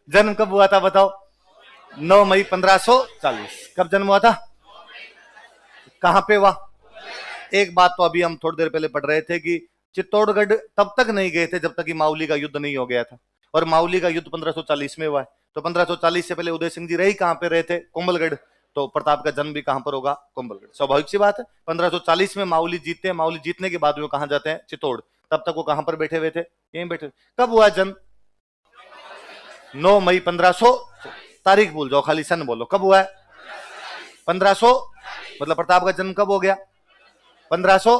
जन्म कब हुआ था बताओ? 9 मई 1540। कब जन्म हुआ था? कहां पे हुआ? एक बात तो अभी हम थोड़ी देर पहले पढ़ रहे थे कि चित्तौड़गढ़ तब तक नहीं गए थे जब तक कि मावली का युद्ध नहीं हो गया था, और मावली का युद्ध 1540 में हुआ है। तो 1540 से पहले उदय सिंह जी रही कहां पे रहे थे? कुंभलगढ़। तो प्रताप का जन्म भी कहां पर होगा? कुंभलगढ़। स्वाभाविक सी बात है। 1540 में मावली जीतते हैं, मावली जीतने के बाद वो कहां जाते हैं? चित्तौड़। तब तक वो कहां पर बैठे हुए थे? यहीं बैठे। कब हुआ जन्म? 9 मई 1500। तारीख भूल जाओ, खाली सन बोलो। कब हुआ है? 1500। मतलब प्रताप का जन्म कब हो गया? 1500।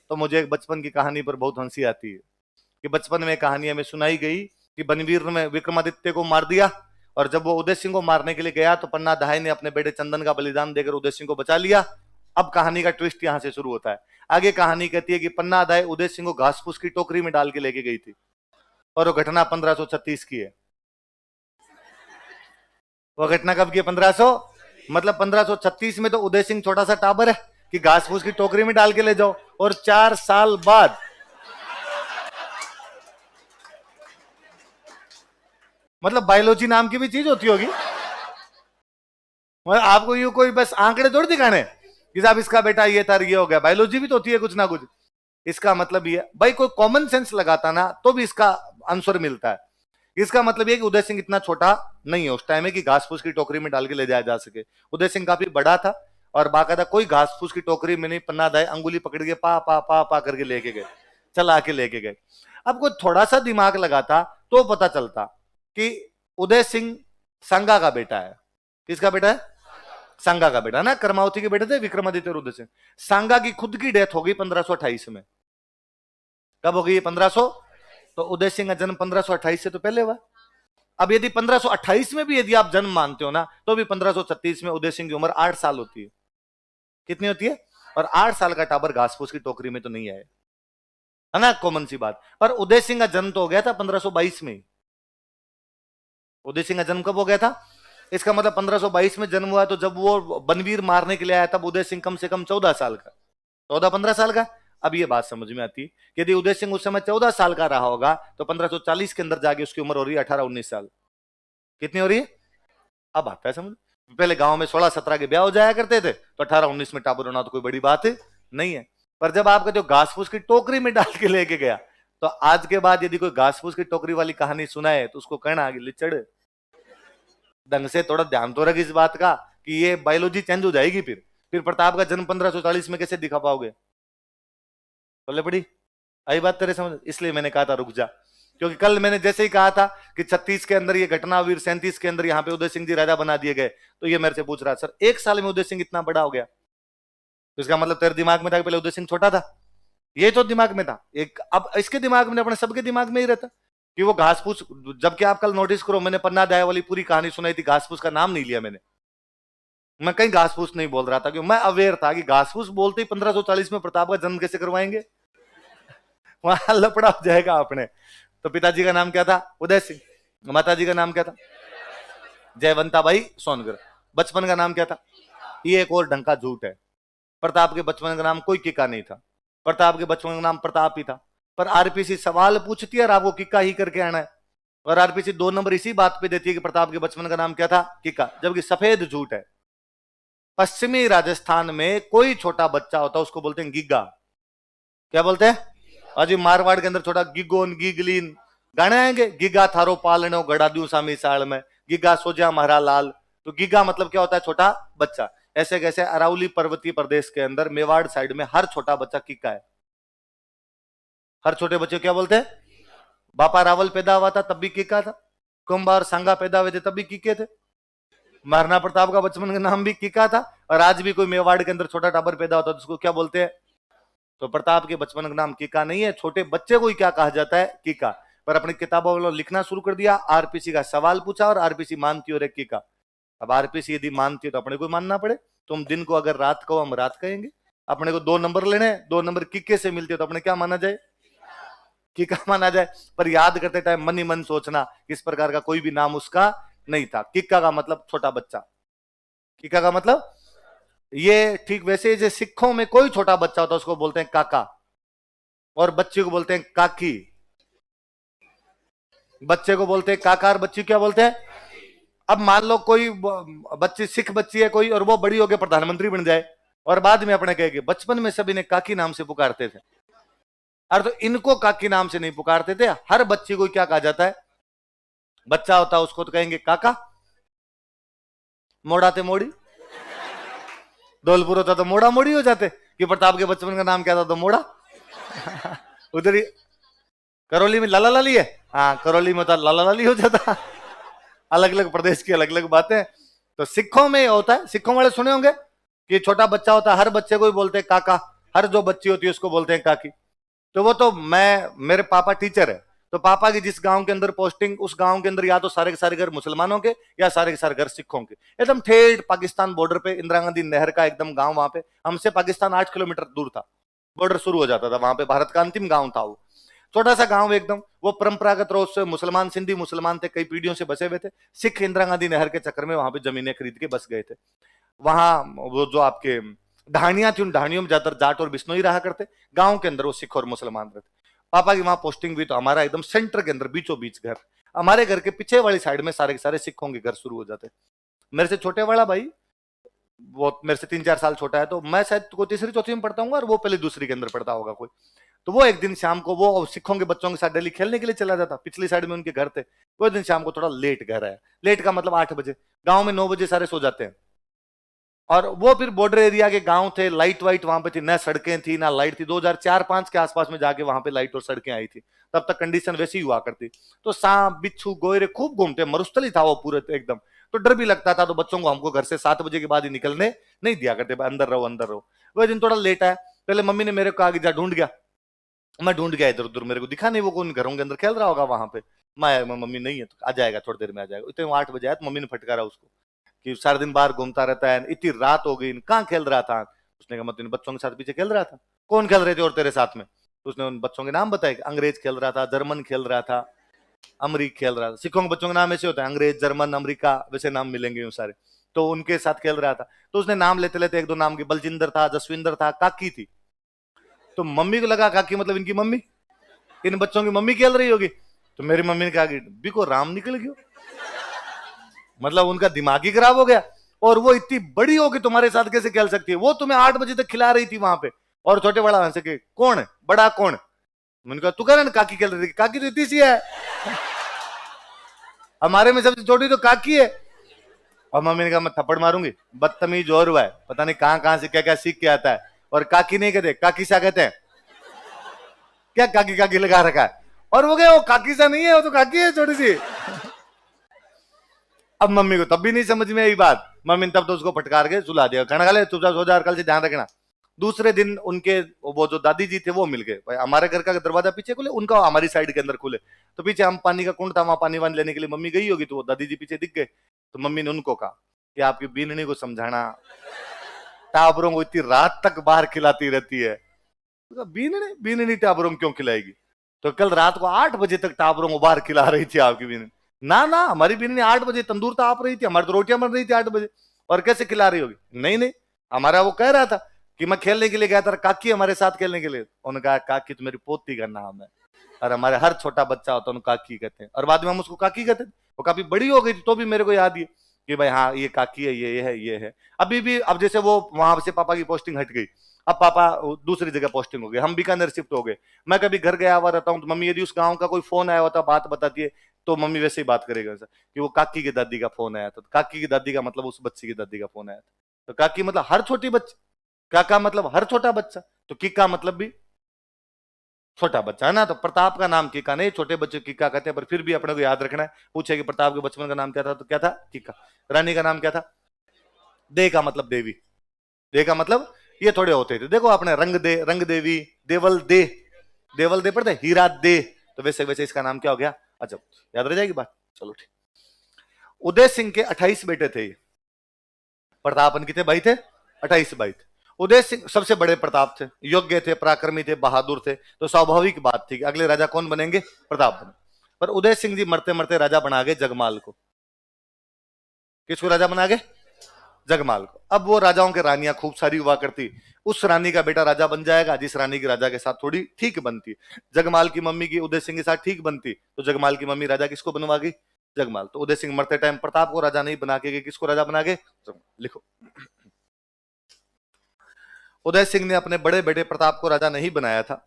तो मुझे एक बचपन की कहानी पर बहुत हंसी आती है कि बचपन में कहानी हमें सुनाई गई कि बनवीर ने विक्रमादित्य को मार दिया, और जब वो उदय सिंह को मारने के लिए गया तो पन्ना दहाई ने अपने बेटे चंदन का बलिदान देकर उदय सिंह को बचा लिया। अब कहानी का ट्विस्ट यहां से शुरू होता है। आगे कहानी कहती है कि पन्ना दहाई उदय सिंह को घास फूस की टोकरी में डाल के लेके गई थी, और वो घटना 1536 की है। वो घटना कब की है? 1500। मतलब 1536 में तो उदय सिंह छोटा सा टाबर है कि घास फूस की टोकरी में डाल के ले जाओ, और 4 साल बाद मतलब बायोलॉजी नाम की भी चीज होती होगी। मतलब आपको यू कोई बस आंकड़े थोड़ी दिखाने कि साहब इसका बेटा ये था, ये हो गया। बायोलॉजी भी तो होती है कुछ ना कुछ। इसका मतलब ये भाई कोई कॉमन सेंस लगाता ना तो भी इसका आंसर मिलता है। इसका मतलब ये कि उदय सिंह इतना छोटा नहीं है उस टाइम में कि घास फूस की टोकरी में डाल के ले जाया जा सके। उदय सिंह काफी बड़ा था, और बाकायदा कोई घास फूस की टोकरी में नहीं, पन्ना दाए अंगुली पकड़ के पा पा पा पा करके लेके गए, चला के लेके गए। अब कोई थोड़ा सा दिमाग लगाता तो पता चलता कि उदय सिंह संगा का बेटा है। किसका बेटा है? सांगा का बेटा ना। कर्मावती के बेटे थे विक्रमादित्य और उदय सिंह। सांगा की खुद की डेथ हो गई 1528 में। कब हो गई? 1500। तो उदय सिंह का जन्म 1528 से तो पहले हुआ। अब यदि 1528 में भी यदि आप जन्म मानते हो ना, तो भी 1536 में उदय सिंह की उम्र 8 साल होती है। कितनी होती है? और 8 साल का टाबर घास फूस की टोकरी में तो नहीं आया, है ना, कॉमन सी बात। पर उदय सिंह का जन्म तो हो गया था 1522 में। उदय सिंह का जन्म कब हो गया था? इसका मतलब 1522 में जन्म हुआ, तो जब वो बनवीर मारने के लिए आया तब उदय सिंह कम से कम 14 साल का, 14-15 साल का। अब ये बात समझ में आती कि यदि उदय सिंह उस समय 14 साल का रहा होगा तो 1540 के अंदर जाके उसकी उम्र हो रही है 18-19 साल। कितनी हो रही है? अब आता है समझ। पहले गांव में 16-17 के ब्याह हो जाया करते थे, तो 18-19 में टाबर होना तो कोई बड़ी बात है नहीं है। पर जब आपका जो घास फूस की टोकरी में डाल के लेके गया, तो आज के बाद यदि कोई घास फूस की टोकरी वाली कहानी सुनाए तो उसको कहना आगे लिचड़। ढंग से थोड़ा ध्यान तो रख इस बात का कि ये बायोलॉजी चेंज हो जाएगी। फिर प्रताप का जन्म 1540 में कैसे दिखा पाओगे? बोले बड़ी आई बात तेरे समझ। इसलिए मैंने कहा था रुक जा, क्योंकि कल मैंने जैसे ही कहा था कि 36 के अंदर ये घटना हुई, 37 के अंदर यहाँ पे उदय सिंह जी राजा बना दिए गए, तो ये मेरे से पूछ रहा सर 1 साल में उदय सिंह इतना बड़ा हो गया, तो इसका मतलब तेरे दिमाग में था कि पहले उदय सिंह छोटा था। ये तो दिमाग में था एक, अब इसके दिमाग में, अपने सबके दिमाग में ही रहता कि वो घास फूस। जबकि आप कल नोटिस करो, मैंने पन्ना दाया वाली पूरी कहानी सुनाई थी, घास फूस का नाम नहीं लिया मैंने। मैं कहीं घास फूस नहीं बोल रहा था, क्योंकि मैं अवेयर था कि घास फूस बोलते ही 1540 में प्रताप का जन्म कैसे करवाएंगे, वहां लपड़ा हो जाएगा अपने। तो पिताजी का नाम क्या था? उदय सिंह। माता जी का नाम क्या था? जयवंता बाई सोनगर। बचपन का नाम क्या था? ये एक और ढंग का झूठ है। प्रताप के बचपन का नाम कोई किक्का नहीं था, प्रताप के बचपन का नाम प्रताप ही था। पर आरपीसी सवाल पूछती है और आपको किक्का ही करके आना है, और आरपीसी 2 नंबर इसी बात पे देती है कि प्रताप के बचपन का नाम क्या था? किक्का, जबकि सफेद झूठ है। पश्चिमी राजस्थान में कोई छोटा बच्चा होता है उसको बोलते हैं गिग्गा। क्या बोलते हैं? अजी मारवाड़ के अंदर छोटा गिगोन गिगलीन गाने आएंगे, गिगा थारो पालनो गड़ा दू सामी साल में, गिगा सोजा महरा लाल। तो गिगा मतलब क्या होता है? छोटा बच्चा। ऐसे कैसे अरावली पर्वतीय प्रदेश के अंदर मेवाड़ साइड में हर छोटा बच्चा किक्का है। हर छोटे बच्चे क्या बोलते हैं? बापा रावल पैदा हुआ था तब भी किक्का था, कुंभा और सांगा पैदा हुए थे तब भी किक्के थे, महाराणा प्रताप का बचपन का नाम भी किक्का था, और आज भी कोई मेवाड़ के अंदर छोटा टाबर पैदा होता है तो उसको क्या बोलते हैं? तो प्रताप के बचपन का नाम किका नहीं है, छोटे बच्चे को ही क्या कहा जाता है? किका। पर अपनी किताबों में लिखना शुरू कर दिया, आरपीसी का सवाल पूछा और आरपीसी मानती हो रे किका। अब आरपीसी यदि मानती हो तो अपने को मानना पड़े। तुम दिन को अगर रात को, हम रात कहेंगे। अपने को 2 नंबर लेने, 2 नंबर किक्के से मिलते हो तो अपने क्या माना जाए? किका माना जाए। पर याद करते टाइम मन ही मन सोचना इस प्रकार का कोई भी नाम उसका नहीं था। किक्का का मतलब छोटा बच्चा। किका का मतलब ये ठीक वैसे जैसे सिखों में कोई छोटा बच्चा होता है उसको बोलते हैं काका, और बच्चे को बोलते हैं काकी। बच्चे को बोलते हैं काका और बच्ची क्या बोलते हैं। अब मान लो कोई बच्ची, सिख बच्ची है कोई, और वो बड़ी होकर प्रधानमंत्री बन जाए और बाद में अपने कहेगी बचपन में सभी ने काकी नाम से पुकारते थे। अरे तो इनको काकी नाम से नहीं पुकारते थे। हर बच्ची को क्या कहा जाता है, बच्चा होता है उसको तो कहेंगे काका, मोड़ा थे मोड़ी, धौलपुर होता तो मोड़ा मोड़ी हो जाते कि प्रताप के बचपन का नाम क्या था तो मोड़ा। उधर ही करौली में लाला लाली है, हाँ करौली में तो लाला लाली हो जाता। अलग अलग प्रदेश की अलग अलग बातें। तो सिखों में होता है, सिखों वाले सुने होंगे कि छोटा बच्चा होता है, हर बच्चे को ही बोलते हैं काका, हर जो बच्ची होती है उसको बोलते हैं काकी। तो वो तो मेरे पापा टीचर है, तो पापा की जिस गांव के अंदर पोस्टिंग, उस गांव के अंदर या तो सारे के सारे घर मुसलमानों के या सारे के सारे घर सिखों के, एकदम ठेठ पाकिस्तान बॉर्डर पे, इंदिरा गांधी नहर का एकदम गांव वहां पे। हमसे पाकिस्तान 8 किलोमीटर दूर था, बॉर्डर शुरू हो जाता था वहां पे, भारत का अंतिम गांव था वो, छोटा सा गांव एकदम। वो परंपरागत रूप से मुसलमान, सिंधी मुसलमान थे, कई पीढ़ियों से बसे हुए थे। सिख इंदिरा गांधी नहर के चक्कर में वहां पे जमीनें खरीद के बस गए थे। वहां वो जो आपके ढाणियां थी, उन ढाणियों में ज्यादातर जाट और बिश्नोई रहा करते। गांव के अंदर वो सिख और मुसलमान रहते। पापा की वहां पोस्टिंग हुई तो हमारा एकदम सेंटर के अंदर बीचों बीच घर, हमारे घर के पीछे वाली साइड में सारे के सारे सिखों के घर शुरू हो जाते। मेरे से छोटे वाला भाई, वो मेरे से 3-4 साल छोटा है, तो मैं शायद को तीसरी चौथी में पढ़ता हूँ और वो पहले दूसरी के अंदर पढ़ता होगा कोई। तो वो एक दिन शाम को वो सिखों के बच्चों के साथ डेली खेलने के लिए चला जाता, पिछली साइड में उनके घर थे। वो दिन शाम को थोड़ा लेट घर आया, लेट का मतलब 8 बजे, गांव में 9 बजे सारे सो जाते हैं। और वो फिर बॉर्डर एरिया के गांव थे, लाइट वाइट वहां पे थी, ना सड़कें थी ना लाइट थी। 2004-5 के आसपास में जाके वहां पे लाइट और सड़कें आई थी, तब तक कंडीशन वैसी ही हुआ करती। तो सांप बिच्छू गोयरे खूब घूमते, मरुस्थल ही था वो पूरे एकदम। तो डर भी लगता था, तो बच्चों को हमको घर से 7 बजे के बाद ही निकलने नहीं दिया करते, अंदर रहो अंदर रहो। वह दिन थोड़ा लेट आया, पहले मम्मी ने मेरे को आगे जा ढूंढ गया, मैं ढूंढ गया इधर उधर, मेरे को दिखा नहीं, वो कौन घरों के अंदर खेल रहा होगा वहां पे। मैं मम्मी नहीं है, तो आ जाएगा थोड़ी देर में आ जाएगा। इतने 8 बजे आया तो मम्मी ने फटकारा उसको कि सारा दिन बाहर घूमता रहता है, इतनी रात हो गई, कहाँ खेल रहा था। उसने कहा मतलब बच्चों के साथ पीछे खेल रहा था। कौन खेल रहे थे और तेरे साथ में? तो उसने उन बच्चों के नाम बताए, अंग्रेज खेल रहा था, जर्मन खेल रहा था, अमरीक खेल रहा था। सिखों के बच्चों के नाम ऐसे होते हैं, अंग्रेज, जर्मन, अमरीका, वैसे नाम मिलेंगे यूं सारे। तो उनके साथ खेल रहा था। तो उसने नाम लेते लेते 1-2 नाम के, बलजिंदर था, जसविंदर था, काकी थी। तो मम्मी को लगा काकी मतलब इनकी मम्मी, इन बच्चों की मम्मी खेल रही होगी। तो मेरी मम्मी ने कहा कि बिको राम निकल गयो, मतलब उनका दिमाग ही खराब हो गया। और वो इतनी बड़ी होगी तुम्हारे साथ कैसे खेल सकती है, वो तुम्हें 8 बजे तक खिला रही थी वहां पे। और छोटे बड़ा हंस के, कौन है बड़ा कौन? मैंने कहा तू कह रहा ना काकी खेल रही थी, काकी तो इतनी सी है, हमारे में सबसे छोटी तो काकी है। और मम्मी ने कहा मैं थप्पड़ मारूंगी, बदतमीज और हुआ है, पता नहीं कहां कहां से क्या क्या सीख के आता है। और काकी नहीं कहते, काकी सा कहते हैं। क्या काकी काकी लगा रखा है, और वो क्या, वो काकी सा नहीं है, वो तो काकी है छोटी सी। अब मम्मी को तब भी नहीं समझ में आई बात, मम्मी ने तब तो उसको फटकार के सुला दिया, खाना खा ले चुपचाप सो जा, कल से ध्यान रखना। दूसरे दिन उनके वो जो दादी जी थे वो मिल गए, भाई हमारे घर का दरवाजा पीछे खुले, उनका हमारी साइड के अंदर खुले। तो पीछे हम पानी का कुंड था, वहां पानी वानी लेने के लिए मम्मी गई होगी, तो वो दादी जी पीछे दिख गए। तो मम्मी ने उनको कहा कि आपकी बीननी को समझाना, टाबरों को इतनी रात तक बाहर खिलाती रहती है। तो बीननी बीननी टाबरों को क्यों खिलाएगी? तो कल रात को 8 बजे तक टाबरों को बाहर खिला रही थी आपकी बीननी। ना ना, हमारी बीननी 8 बजे तंदूर ताप रही थी, हमारी तो रोटियां बन रही थी 8 बजे, और कैसे खिला रही होगी? नहीं नहीं, हमारा वो कह रहा था कि मैं खेलने के लिए गया था, काकी हमारे साथ खेलने के लिए। उन्होंने कहा काकी तो मेरी पोती का नाम है, और हमारे हर छोटा बच्चा होता है उनको काकी कहते हैं, और बाद में हम उसको काकी कहते थे। वो काफी बड़ी हो गई थी तो भी मेरे को याद है कि भाई हाँ ये काकी है, ये है, ये है। अभी भी, अब जैसे वो वहां से पापा की पोस्टिंग हट गई, अब पापा दूसरी जगह पोस्टिंग हो गई, हम बीकानेर शिफ्ट हो गए। मैं कभी घर गया हुआ रहता हूँ तो मम्मी यदि उस गांव का कोई फोन आया होता, बात बताती है, तो मम्मी वैसे ही बात करेगा सर कि वो काकी की दादी का फोन आया था। तो काकी की दादी का मतलब उस बच्ची की दादी का फोन आया था। तो काकी मतलब हर छोटी बच्ची, काका मतलब हर छोटा बच्चा, तो किका मतलब भी छोटा बच्चा है ना। तो प्रताप का नाम किका नहीं, छोटे बच्चे किका कहते हैं, पर फिर भी अपने को याद रखना है। पूछे कि प्रताप के बचपन का नाम क्या था, तो क्या था? किका। रानी का नाम क्या था? दे का मतलब देवी, दे का मतलब ये थोड़े होते थे, देखो आपने रंग दे, रंग देवी, देवल दे, देवल दे पढ़ते, हीरा दे, तो वैसे वैसे इसका नाम क्या हो गया? अच्छा, याद रह जाएगी बात, चलो ठीक। उदय सिंह के 28 बेटे थे, प्रतापन कितने भाई थे? 28 भाई थे। उदय सिंह सबसे बड़े प्रताप थे, योग्य थे, पराक्रमी थे, बहादुर थे, तो स्वाभाविक बात थी कि अगले राजा कौन बनेंगे? प्रताप बने। पर उदय सिंह जी मरते मरते राजा बना गए जगमाल को। किसको राजा बना गए? जगमाल को। अब वो राजाओं के रानियां खूब सारी हुआ करती, उस रानी का बेटा राजा बन जाएगा जिस रानी की राजा के साथ थोड़ी ठीक बनती। जगमाल की मम्मी की उदय सिंह के साथ ठीक बनती, तो जगमाल की मम्मी राजा किसको बनवागी? जगमाल। तो उदय सिंह मरते टाइम प्रताप को राजा नहीं बना के किसको राजा बना के? लिखो, उदय सिंह ने अपने बड़े बेटे प्रताप को राजा नहीं बनाया था।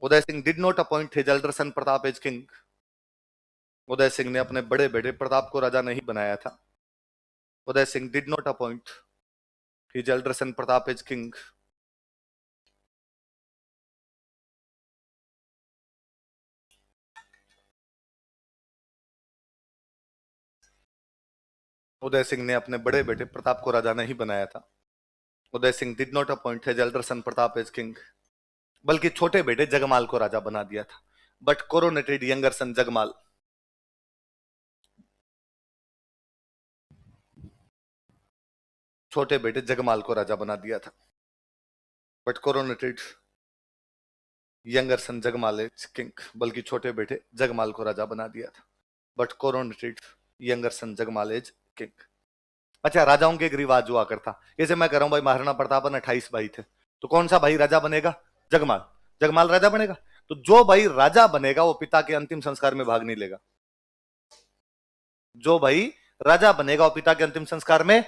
Uday Singh did not appoint his elder son Pratap as king. Uday Singh ने अपने बड़े बेटे प्रताप को राजा नहीं बनाया था। Uday Singh did not appoint his elder son Pratap as king. Uday Singh ने अपने बड़े बेटे प्रताप को राजा नहीं बनाया था। Uday Singh did not appoint his elder son Pratap as king, बल्कि छोटे बेटे जगमाल को राजा बना दिया था। But coronated younger son Jagmal. छोटे बेटे जगमाल को राजा बना दिया था, but coronated younger son Jagmal as king, बल्कि छोटे बेटे जगमाल को राजा बना दिया था, but coronated younger son Jagmal as king. अच्छा, राजाओं के एक रिवाज हुआ करता, जैसे मैं कह रहा हूं भाई महाराणा प्रताप ने 28 भाई थे, तो कौन सा भाई राजा बनेगा? जगमाल। जगमाल राजा बनेगा। तो जो भाई राजा बनेगा वो पिता के अंतिम संस्कार में भाग नहीं लेगा। जो भाई राजा बनेगा वो पिता के अंतिम संस्कार में।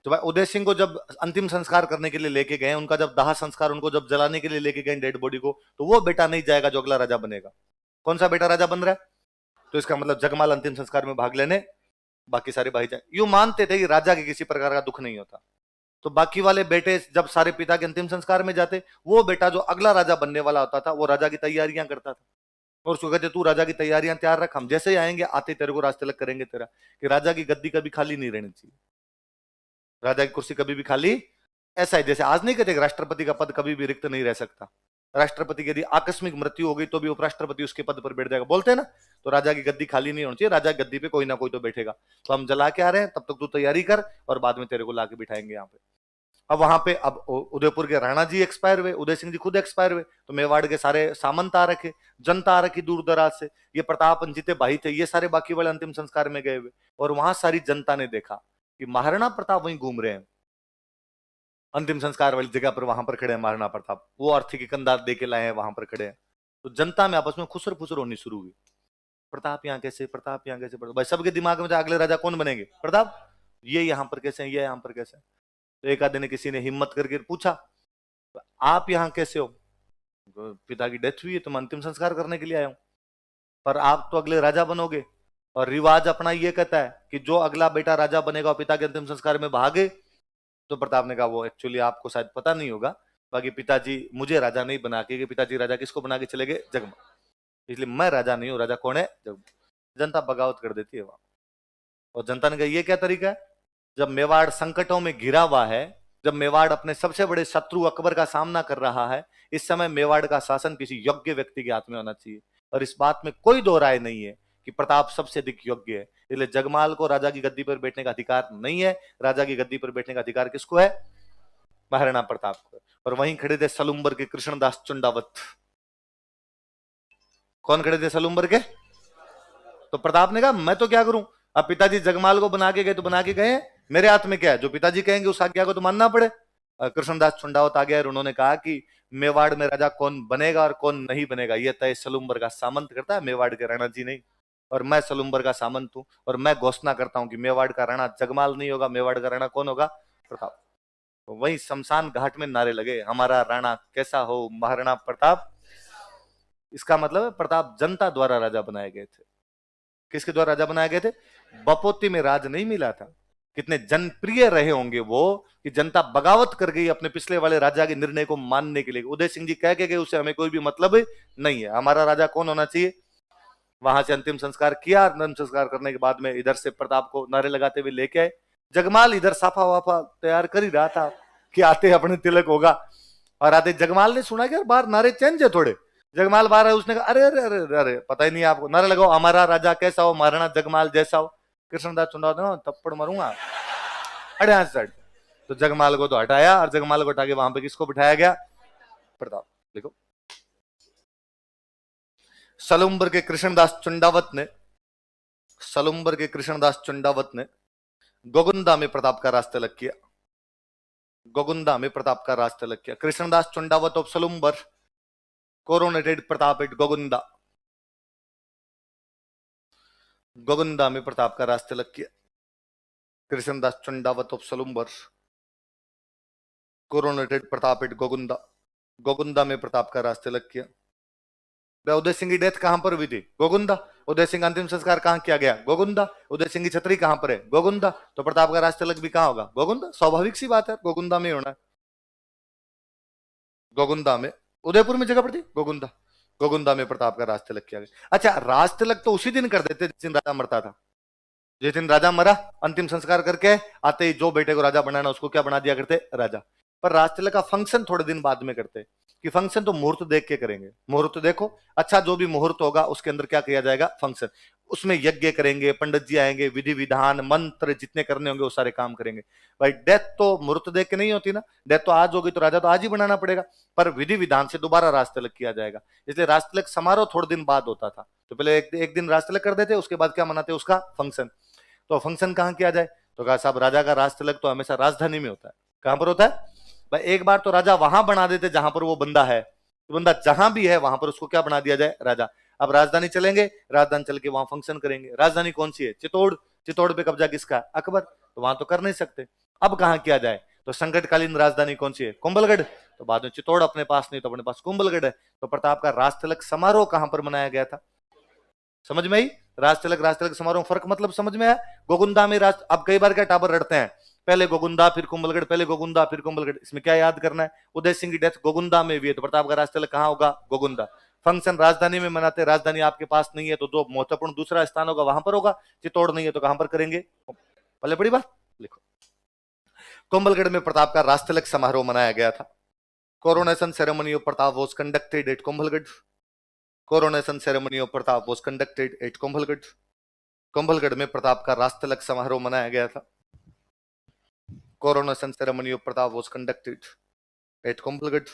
तो भाई उदय सिंह को जब अंतिम संस्कार करने के लिए लेके गए, उनका जब दाह संस्कार, उनको जब जलाने के लिए लेके गए डेड बॉडी को, तो वो बेटा नहीं जाएगा जो अगला राजा बनेगा। कौन सा बेटा राजा बन रहा है? तो इसका मतलब जगमाल अंतिम संस्कार में भाग लेने, बाकी सारे भाई जाए। यूं मानते थे कि राजा के किसी प्रकार का दुख नहीं होता, तो बाकी वाले बेटे जब सारे पिता के अंतिम संस्कार में जाते, वो बेटा जो अगला राजा बनने वाला होता था वो राजा की तैयारियां करता था, और उसको कहते तू राजा की तैयारियां तैयार रख, हम जैसे ही आएंगे आते तेरे को रास्ते लग करेंगे तेरा, कि राजा की गद्दी कभी खाली नहीं रहनी चाहिए, राजा की कुर्सी कभी भी खाली। ऐसा है जैसे आज नहीं कहते राष्ट्रपति का पद कभी भी रिक्त नहीं रह सकता, राष्ट्रपति की यदि आकस्मिक मृत्यु हो गई तो भी उपराष्ट्रपति उसके पद पर बैठ जाएगा, बोलते हैं ना। तो राजा की गद्दी खाली नहीं होनी चाहिए, राजा की गद्दी पे कोई ना कोई तो बैठेगा। तो हम जला के आ रहे हैं, तब तक तू तैयारी कर, और बाद में तेरे को लाके बिठाएंगे यहाँ पे। अब वहां पे अब उदयपुर के राणा जी एक्सपायर हुए, उदय सिंह जी खुद एक्सपायर हुए, तो मेवाड़ के सारे सामंत आ रखे, जनता आ रखी दूर दराज से, ये प्रताप जीते भाई थे, ये सारे बाकी वाले अंतिम संस्कार में गए हुए, और वहां सारी जनता ने देखा कि महाराणा प्रताप वहीं घूम रहे हैं, अंतिम संस्कार वाली जगह पर वहां पर खड़े हैं महाराणा प्रताप, वो अर्थी के कंधा दे के लाए हैं, वहां पर खड़े हैं। तो जनता में आपस में खुसर फुसर होनी शुरू हुई, प्रताप यहाँ कैसे, प्रताप यहाँ कैसे, भाई सबके दिमाग में अगले राजा कौन बनेंगे? प्रताप। ये यहाँ पर कैसे हैं, ये यहाँ पर कैसे हैं? तो एक आदमी ने, किसी ने हिम्मत करके पूछा, आप यहाँ कैसे हो? पिता की डेथ हुई है तो मैं अंतिम संस्कार करने के लिए आया हूं, पर आप तो अगले राजा बनोगे, और रिवाज अपना ये कहता है कि जो अगला बेटा राजा बनेगा और पिता के अंतिम संस्कार में भागे। तो प्रताप ने कहा वो एक्चुअली आपको शायद पता नहीं होगा, बाकी पिताजी मुझे राजा नहीं बना के, पिताजी राजा किसको बना के चले गए? जगमाल। इसलिए मैं राजा नहीं हूं, राजा कौन है? जगमाल। जनता बगावत कर देती है वहां, और जनता ने कहा ये क्या तरीका है? जब मेवाड़ संकटों में घिरा हुआ है, जब मेवाड़ अपने सबसे बड़े शत्रु अकबर का सामना कर रहा है, इस समय मेवाड़ का शासन किसी योग्य व्यक्ति के हाथ में होना चाहिए, और इस बात में कोई दो राय नहीं है कि प्रताप सबसे अधिक योग्य है। इसलिए जगमाल को राजा की गद्दी पर बैठने का अधिकार नहीं है, राजा की गद्दी पर बैठने का अधिकार किसको है? महाराणा प्रताप को। और वहीं खड़े थे सलुम्बर के कृष्णदास चुंडावत। कौन खड़े थे सलुम्बर के? तो प्रताप ने कहा मैं तो क्या करूं, अब पिताजी जगमाल को बना के गए तो बना के गए, मेरे हाथ में क्या है? जो पिताजी कहेंगे उस आज्ञा को तो मानना पड़े। कृष्णदास चुंडावत आ गया और उन्होंने कहा कि मेवाड़ में राजा कौन बनेगा और कौन नहीं बनेगा यह तय सलुम्बर का सामंत करता है, मेवाड़ के राणा जी नहीं। और मैं सलुम्बर का सामंत हूं, और मैं घोषणा करता हूं कि मेवाड़ का राणा जगमाल नहीं होगा, मेवाड़ का राणा कौन होगा? प्रताप। तो वही शमशान घाट में नारे लगे, हमारा राणा कैसा हो, महाराणा प्रताप। इसका मतलब है प्रताप जनता द्वारा राजा बनाए गए थे। किसके द्वारा राजा बनाए गए थे? बपोती में राज नहीं मिला था। कितने जनप्रिय रहे होंगे वो, कि जनता बगावत कर गई अपने पिछले वाले राजा के निर्णय को मानने के लिए। उदय सिंह जी कह के गए उससे हमें कोई भी मतलब नहीं है, हमारा राजा कौन होना चाहिए। वहां से अंतिम संस्कार किया, अंतिम संस्कार करने के बाद में इधर से प्रताप को नारे लगाते हुए लेके आए। जगमाल इधर साफा वाफा तैयार कर ही रहा था कि आते अपने तिलक होगा, और आते जगमाल ने सुना कि यार बाहर नारे चेंज है थोड़े। जगमाल बाहर है, उसने कहा अरे अरे अरे अरे पता ही नहीं आपको, नारे लगाओ हमारा राजा कैसा हो, महाराणा जगमाल जैसा हो। कृष्णदास चुंडावत थप्पड़ मारूंगा अड़े हाथ साइड। तो जगमाल को तो हटाया, और जगमाल को हटा के वहां पे किसको बिठाया गया? प्रताप। देखो सलुम्बर के कृष्णदास चुंडावत ने, सलुम्बर के कृष्णदास चुंडावत ने गोगुंदा में प्रताप का राज तिलक किया। गोगुंदा में प्रताप का राज तिलक किया। Krishnadas Chundawat of Salumbar coronated Pratap at Gogunda. Gogunda में प्रताप का राज तिलक किया। Krishnadas Chundawat of Salumbar coronated Pratap at Gogunda. Gogunda में प्रताप का राज तिलक किया। उदय सिंह की डेथ कहां पर हुई थी? गोगुंदा। उदय सिंह का अंतिम संस्कार कहां किया गया? गोगुंदा। उदय सिंह की छतरी कहां पर है? गोगुंदा। तो प्रताप का राज तिलक भी कहां होगा? गोगुंदा। स्वाभाविक सी बात है, गोगुंदा में होना है। गोगुंदा में, उदयपुर में जगह पड़ती गोगुंदा। गोगुंदा में प्रताप का राज तिलक किया गया। अच्छा, राज तिलक तो उसी दिन कर देते जिस दिन राजा मरता था। जिस दिन राजा मरा, अंतिम संस्कार करके आते ही जो बेटे को राजा बनाना उसको क्या बना दिया करते? राजा। पर राज तिलक का फंक्शन थोड़े दिन बाद में करते कि फंक्शन तो मुहूर्त देख के करेंगे। मुहूर्त देखो, अच्छा जो भी मुहूर्त होगा उसके अंदर क्या किया जाएगा? फंक्शन। उसमें यज्ञ करेंगे, पंडित जी आएंगे, विधि विधान मंत्र जितने करने होंगे वो सारे काम करेंगे। भाई डेथ तो मुहूर्त देख के नहीं होती ना, डेथ तो आज होगी तो राजा तो आज ही बनाना पड़ेगा, पर विधि विधान से दोबारा राज तिलक किया जाएगा। इसलिए राज तिलक समारोह थोड़े दिन बाद होता था। तो पहले एक दिन राज तिलक कर देते, उसके बाद क्या मनाते? उसका फंक्शन। तो फंक्शन कहां किया जाए? तो कहा साहब राजा का राज तिलक तो हमेशा राजधानी में होता है। कहां पर होता है भाई? एक बार तो राजा वहां बना देते जहां पर वो बंदा है, तो बंदा जहां भी है वहां पर उसको क्या बना दिया जाए? राजा। अब राजधानी चलेंगे, राजधानी चल के वहां फंक्शन करेंगे। राजधानी कौन सी है? चित्तौड़। चित्तौड़ पे कब्जा किसका? अकबर। तो वहां तो कर नहीं सकते। अब कहां किया जाए? तो संकटकालीन राजधानी कौन सी है? कुंभलगढ़। तो बाद में चित्तौड़ अपने पास नहीं, तो अपने पास कुंभलगढ़ है। तो प्रताप का राज तिलक समारोह कहां पर मनाया गया था? समझ में आई? राज तिलक समारोह फर्क मतलब समझ में आया? गोगुंदा में राज, अब कई बार क्या टाबर रटते हैं, पहले गोगुंदा फिर कुंभलगढ़, पहले गोगुंदा फिर कुंभलगढ़। इसमें क्या याद करना है? उदय सिंह की डेथ गोगुंदा में हुई है, तो प्रताप का राज तिलक कहां होगा? गोगुंदा। फंक्शन राजधानी में मनाते, राजधानी आपके पास नहीं है तो जो महत्वपूर्ण दूसरा स्थान होगा वहां पर होगा। चित्तौड़ नहीं है तो कहां पर करेंगे? पहले बड़ी बात लिखो। कुंभलगढ़ में प्रताप का राज तिलक समारोह मनाया गया था। Coronation ceremony of Pratap was conducted at Kumbhalgarh. Coronation ceremony of Pratap was conducted at Kumbhalgarh. Kumbhalgarh में प्रताप का राज तिलक समारोह मनाया गया था। Coronation ceremony of Pratap was conducted at Kumbhalgarh.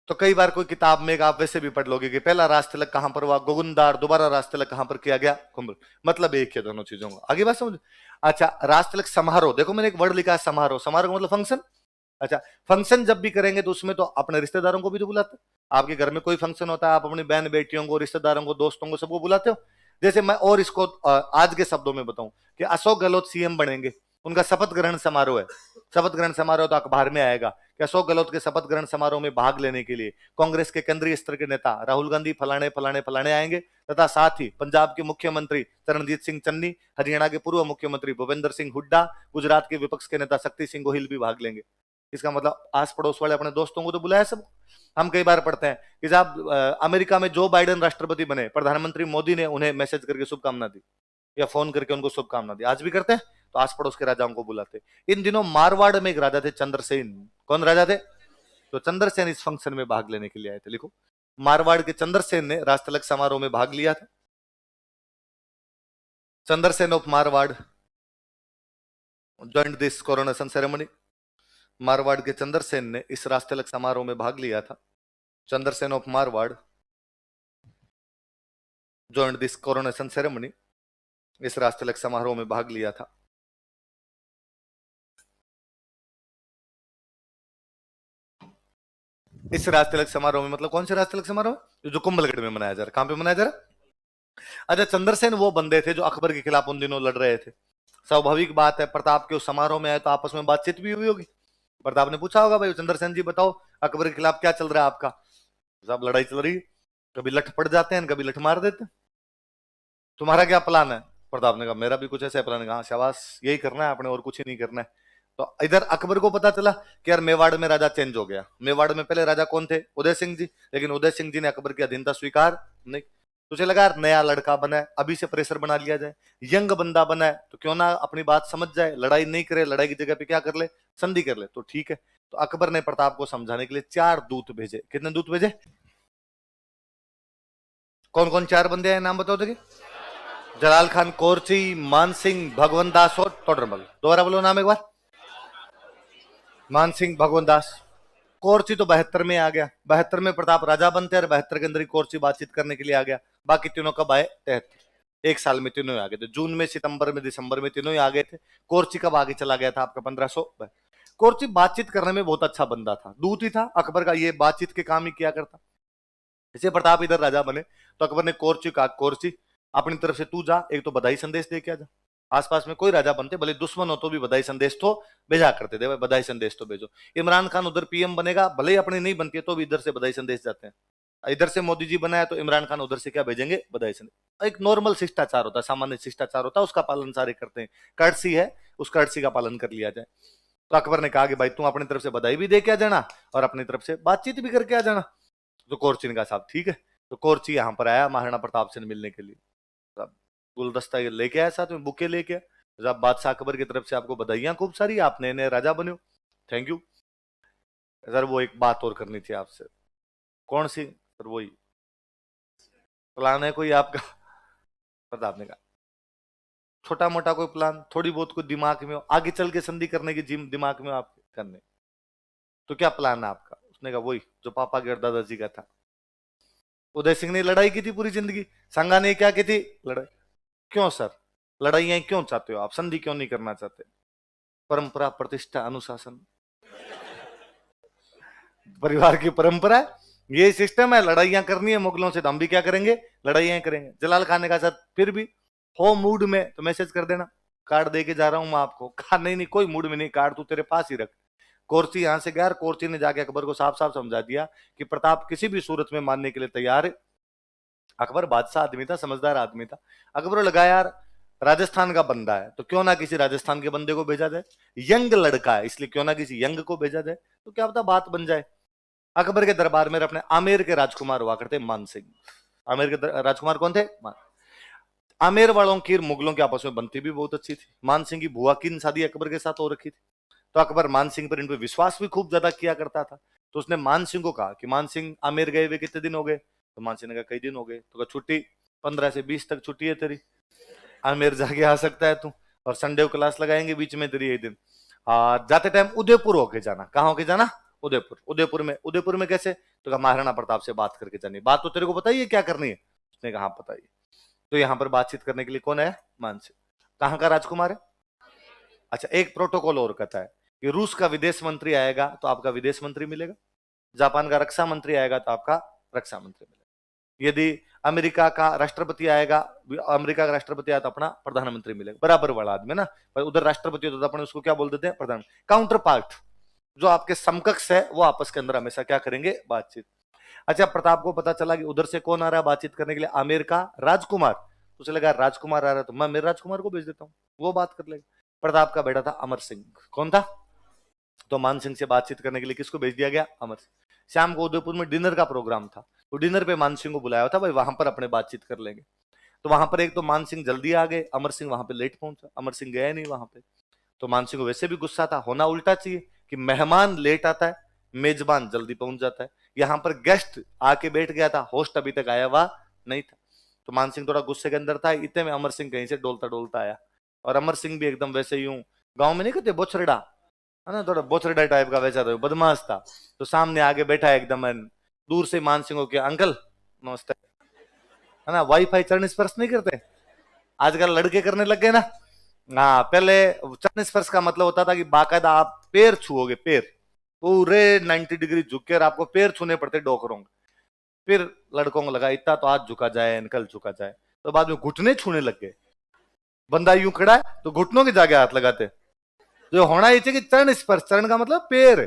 तो कई बार कोई किताब में आप वैसे भी पढ़ लोगे कि पहला राज तिलक कहां पर हुआ? गोगुंदा। और दोबारा राज तिलक कहां पर किया गया? कुंभल। मतलब एक है दोनों चीजों को। आगे बात समझ? अच्छा, राज तिलक समारोह, देखो मैंने एक वर्ड लिखा है समारोह। समारोह मतलब फंक्शन। अच्छा, फंक्शन जब भी करेंगे तो उसमें तो अपने रिश्तेदारों को भी तो बुलाते हैं। आपके घर में कोई फंक्शन होता है, आप अपनी बहन बेटियों को, रिश्तेदारों को, दोस्तों को, सबको बुलाते हो। जैसे मैं और इसको आज के शब्दों में बताऊं कि अशोक गहलोत सीएम बनेंगे, उनका शपथ ग्रहण समारोह है। शपथ ग्रहण समारोह तो अखबार में आएगा कि अशोक गहलोत के शपथ ग्रहण समारोह में भाग लेने के लिए कांग्रेस के केंद्रीय स्तर के नेता राहुल गांधी फलाने फलाने फलाने आएंगे, तथा साथ ही पंजाब के मुख्यमंत्री चरणजीत सिंह चन्नी, हरियाणा के पूर्व मुख्यमंत्री भूपेंद्र सिंह हुड्डा, गुजरात के विपक्ष के नेता शक्ति सिंह गोहिल भी भाग लेंगे। इसका मतलब आस पड़ोस वाले अपने दोस्तों को तो बुलाया सब। हम कई बार पढ़ते हैं कि साहब अमेरिका में जो बाइडेन राष्ट्रपति बने, प्रधानमंत्री मोदी ने उन्हें मैसेज करके शुभकामना दी या फोन करके उनको शुभकामना दी। आज भी करते हैं, तो आस पड़ोस के राजाओं को बुलाते। इन दिनों मारवाड़ में एक राजा थे चंद्रसेन। कौन राजा थे? तो चंद्रसेन इस फंक्शन में भाग लेने के लिए आए थे। लिखो, मारवाड़ के चंद्रसेन ने राज तिलक समारोह में भाग लिया था। Chandrasen of Marwar joint this coronation ceremony. Marwar के चंद्रसेन ने इस राज तिलक समारोह में भाग लिया था। Chandrasen of Marwar joint this coronation ceremony, इस राज तिलक समारोह में भाग लिया था। इस राज तिलक समारोह में मतलब कौन से राज तिलक समारोह? जो कुंभलगढ़ में मनाया जा रहा। कहां पे मनाया जा रहा? अच्छा, चंद्रसेन वो बंदे थे जो अकबर के खिलाफ उन दिनों लड़ रहे थे। स्वाभाविक बात है, प्रताप के उस समारोह में आए तो आपस में बातचीत भी हुई होगी। प्रताप ने पूछा होगा, भाई चंद्रसेन जी बताओ अकबर के खिलाफ क्या चल रहा है आपका? साहब लड़ाई चल रही है, कभी लठ पड़ जाते हैं, कभी लठ मार देते हैं। तुम्हारा क्या प्लान है? प्रताप ने कहा मेरा भी कुछ ऐसा प्लान है। कहा शाबाश, यही करना है आपने और कुछ ही नहीं करना है। तो इधर अकबर को पता चला कि यार मेवाड़ में राजा चेंज हो गया। मेवाड़ में पहले राजा कौन थे? उदय सिंह जी। लेकिन उदय सिंह जी ने अकबर की अधीनता स्वीकार नहीं। तुझे लगा यार नया लड़का बना है, अभी से प्रेशर बना लिया जाए, यंग बंदा बना है तो क्यों ना अपनी बात समझ जाए, लड़ाई नहीं करे, लड़ाई की जगह पे क्या कर ले? संधि कर ले, तो ठीक है। तो अकबर ने प्रताप को समझाने के लिए 4 दूत भेजे। कितने दूत भेजे? कौन कौन 4 बंदे हैं, नाम बताओ। देखिए, जलाल खान कोरची, मान सिंह, भगवंत दास और तोडरमल। दोबारा बोलो नाम एक बार। मान सिंह, भगवंत दास। कोरची तो 72 में आ गया। 72 में प्रताप राजा बनते हैं और 72 के अंदर ही कोरची बातचीत करने के लिए आ गया। बाकी तीनों कब आए? 73। एक साल में तीनों ही आ गए थे, जून में, सितंबर में, दिसंबर में तीनों ही आ गए थे। कोर्ची कब आगे चला गया था आपका 1500। कोर्ची बातचीत करने में बहुत अच्छा बंदा था, दूत ही था अकबर का, ये बातचीत के काम ही किया करता। जैसे प्रताप इधर राजा बने तो अकबर ने कोर्ची कहा, कोर्ची अपनी तरफ से तू जा, एक तो बधाई संदेश दे के आ जा। आसपास में कोई राजा बनते, भले दुश्मन हो तो भी बधाई संदेश तो भेजा करते थे, बधाई संदेश तो भेजो। इमरान खान उधर पीएम बनेगा, भले ही अपनी नहीं बनती है तो भी इधर से बधाई संदेश जाते हैं। इधर से मोदी जी बनाया तो इमरान खान उधर से क्या भेजेंगे, बधाई संदेश। एक नॉर्मल शिष्टाचार होता है, सामान्य शिष्टाचार होता है, उसका पालन सारे करते हैं। कर्टसी है, उस कर्टसी का पालन कर लिया जाए। तो अकबर ने कहा कि भाई तुम अपनी तरफ से बधाई भी दे के आ जाना और अपनी तरफ से बातचीत भी करके आ जाना। तो कोर्ची ने कहा साहब ठीक है। तो कोर्ची यहाँ पर आया महाराणा प्रताप से मिलने के लिए, गुलदस्ता लेके आया, साथ में बुके लेके आया। जब बादशाह अकबर की तरफ से आपको बधाइयां खूब सारी, आप नए नए राजा बने हो, थैंक यू सर। वो एक बात और करनी थी आपसे। कौन सी सर? वही प्लान है कोई आपका? प्रताप ने कहा छोटा मोटा कोई प्लान, थोड़ी बहुत कोई दिमाग में हो, आगे चल के संधि करने की जिम दिमाग में आप करने, तो क्या प्लान है आपका? उसने कहा वही जो पापा के और दादाजी का था। उदय सिंह ने लड़ाई की थी पूरी जिंदगी, संगा ने क्या की थी? लड़ाई। क्यों सर लड़ाइयां क्यों चाहते हो आप, संधि क्यों नहीं करना चाहते? परंपरा, प्रतिष्ठा, अनुशासन, परिवार की परंपरा, ये सिस्टम है। लड़ाइयां करनी है मुगलों से तो हम भी क्या करेंगे, लड़ाइयां करेंगे। जलाल खान ने कहा सर फिर भी हो मूड में तो मैसेज कर देना, कार्ड दे के जा रहा हूं मैं आपको। कहा नहीं नहीं कोई मूड में नहीं, कार्ड तू तेरे पास ही रख। कोर्ची यहां से गया, कोर्ची ने जाके अकबर को साफ साफ समझा दिया कि प्रताप किसी भी सूरत में मानने के लिए तैयार है। अकबर बादशाह आदमी था, समझदार आदमी था। अकबर लगा यार राजस्थान का बंदा है तो क्यों ना किसी राजस्थान के बंदे को भेजा जाए, यंग लड़का है इसलिए क्यों ना किसी यंग को भेजा जाए, तो क्या पता बात बन जाए। अकबर के दरबार में अपने आमेर के राजकुमार हुआ करते मान सिंह। आमेर के राजकुमार कौन थे? आमेर वालों की मुगलों के आपस में बनती भी बहुत अच्छी थी। मान सिंह की बुआ की शादी अकबर के साथ हो रखी थी, तो अकबर मान सिंह पर इन पर विश्वास भी खूब ज्यादा किया करता था। तो उसने मान सिंह को कहा कि मान सिंह आमेर गए हुए कितने दिन हो गए? तो मान सिंह ने कहा कई दिन हो गए। तो कहा छुट्टी 15 से 20 तक छुट्टी है तेरी, आमेर जाके आ सकता है तू, और संडे को क्लास लगाएंगे बीच में तेरी एक दिन। जाते टाइम उदयपुर होके जाना। कहाँ होके जाना? उदयपुर। उदयपुर में कैसे? तो कहा महाराणा प्रताप से बात करके जानी। बात तो तेरे को पता ही है क्या करनी है? उसने कहा हाँ पता ही। तो यहाँ पर बातचीत करने के लिए कौन है? मान सिंह। कहाँ का राजकुमार है? अच्छा एक प्रोटोकॉल और कहता है कि रूस का विदेश मंत्री आएगा तो आपका विदेश मंत्री मिलेगा, जापान का रक्षा मंत्री आएगा तो आपका रक्षा मंत्री मिलेगा, यदि अमेरिका का राष्ट्रपति आएगा, अमेरिका का राष्ट्रपति आया तो अपना प्रधानमंत्री मिलेगा। बराबर वाला आदमी ना, पर उधर राष्ट्रपति होता तो अपन उसको क्या बोल देते हैं? प्रधान। काउंटर पार्ट, जो आपके समकक्ष है वो आपस के अंदर हमेशा क्या करेंगे? बातचीत। अच्छा प्रताप को पता चला कि उधर से कौन आ रहा है बातचीत करने के लिए? आमेर का राजकुमार। तो उसे लगा राजकुमार आ रहा है तो मैं मेरे राजकुमार को भेज देता हूँ, वो बात कर लेगा। प्रताप का बेटा था अमर सिंह। कौन था? तो मान सिंह से बातचीत करने के लिए किसको भेज दिया गया? अमर सिंह। शाम को उदयपुर में डिनर का प्रोग्राम था, तो डिनर पे मान सिंह को बुलाया था, भाई वहां पर अपने बातचीत कर लेंगे। तो वहां पर एक तो मान सिंह जल्दी आ गए, अमर सिंह वहां पे लेट पहुंचा, अमर सिंह गया नहीं वहां पे। तो मान सिंह को वैसे भी गुस्सा था, होना उल्टा चाहिए कि मेहमान लेट आता है, मेजबान जल्दी पहुंच जाता है। यहाँ पर गेस्ट आके बैठ गया था, होस्ट अभी तक आया हुआ नहीं था। तो मान सिंह थोड़ा गुस्से के अंदर था, इतने में अमर सिंह कहीं से डोलता डोलता आया। और अमर सिंह भी एकदम वैसे यूं गांव में नहीं कहते बोचरडा, है ना, थोड़ा बोचरडा टाइप का वैसा था, बदमाश था। तो सामने आगे बैठा एकदम, दूर से मान सिंह को क्या अंकल नमस्ते, है ना। वाईफाई चरण स्पर्श नहीं करते आजकल लड़के करने लग गए ना। हाँ पहले चरण स्पर्श का मतलब होता था कि बाकायदा आप पैर छुओगे, पैर पूरे 90 डिग्री झुक के, और आपको पैर छूने पड़ते डोकरों। फिर लड़कों को लगा इतना तो हाथ झुका जाए, अंकल झुका जाए, तो बाद में घुटने छूने लग गए। बंदा यूं खड़ा है तो घुटनों की जगह हाथ लगाते। जो होना ही चाहिए कि चरण स्पर्श, चरण का मतलब पैर,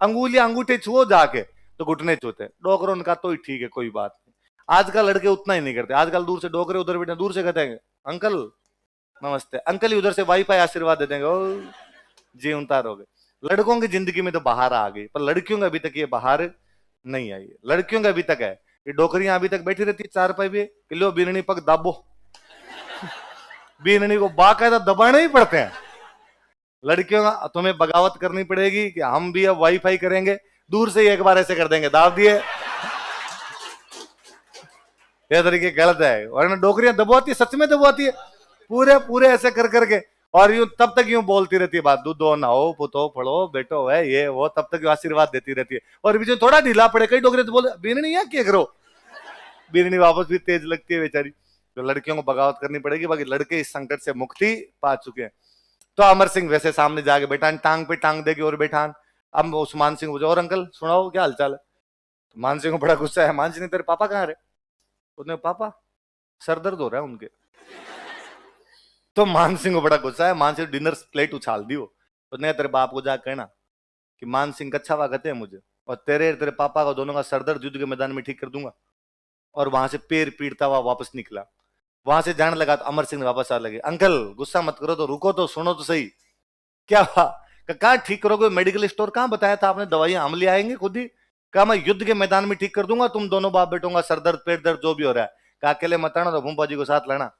अंगुलियां अंगूठे छुओ जाके तो घुटने छूते। डोकरों का तो ही ठीक है कोई बात नहीं, आजकल लड़के उतना ही नहीं करते। आजकल दूर से डोकरे उधर बैठे दूर से कहते हैं अंकल नमस्ते, अंकल ही उधर से वाईफाई आशीर्वाद दे देंगे, ओ जी उतारोगे। लड़कों की जिंदगी में तो बाहर आ गई, पर लड़कियों का अभी तक ये बाहर नहीं आई। लड़कियों का अभी तक है, ये डोकरियां अभी तक बैठी रहती है चार पाई भी, किलो बीरणी पग दाबो, बीरणी को बाकायदा दबाने ही पड़ते हैं। लड़कियों का तुम्हें बगावत करनी पड़ेगी कि हम भी अब वाईफाई करेंगे, दूर से ही एक बार ऐसे कर देंगे, दाब दिए। यह तरीके गलत है, वरना डोकरियां दबाती है, सच में दबाती है, पूरे पूरे ऐसे कर करके, और यूं तब तक यूं बोलती रहती है बात, दूधो नहाओ पुतो फड़ो बेटो है ये वो, तब तक आशीर्वाद देती रहती है। और बीच में थोड़ा ढीला पड़े, कई डोकरे तो बोले बीरणी क्या करो, बीरणी वापस भी तेज लगती है बेचारी। तो लड़कियों को बगावत करनी पड़ेगी, बाकी लड़के इस संकट से मुक्ति पा चुके हैं। तो अमर सिंह वैसे सामने जाके बैठा, टांग पे टांग देके और बैठा। अब उस्मान सिंह पूछा, और अंकल सुनाओ क्या हालचाल है। तो मान सिंह को बड़ा गुस्सा है, मान सिंह तेरे पापा कहाँ रहे। उसने, पापा सर दर्द हो रहा है उनके। तो मान सिंह को बड़ा गुस्सा है, मान सिंह डिनर प्लेट उछाल दी वो। उसने तेरे बाप को जा कहना कि मान सिंह कच्छा वा कहते हैं मुझे, और तेरे तेरे पापा का दोनों का सर दर्द युद्ध के मैदान में ठीक कर दूंगा। और वहां से पैर पीटता हुआ वापस निकला। वहां से जाने लगा तो अमर सिंह वापस आ लगे, अंकल गुस्सा मत करो, तो रुको तो सुनो तो सही। क्या कहा ठीक करोगे, मेडिकल स्टोर कहाँ बताया था आपने, दवाइयां हम ले आएंगे खुद ही। कहा मैं युद्ध के मैदान में ठीक कर दूंगा, तुम दोनों बाप बेटों का सर दर्द पेट दर्द जो भी हो रहा है। कहा अकेले मत आना, तो भूपा जी को साथ लाना,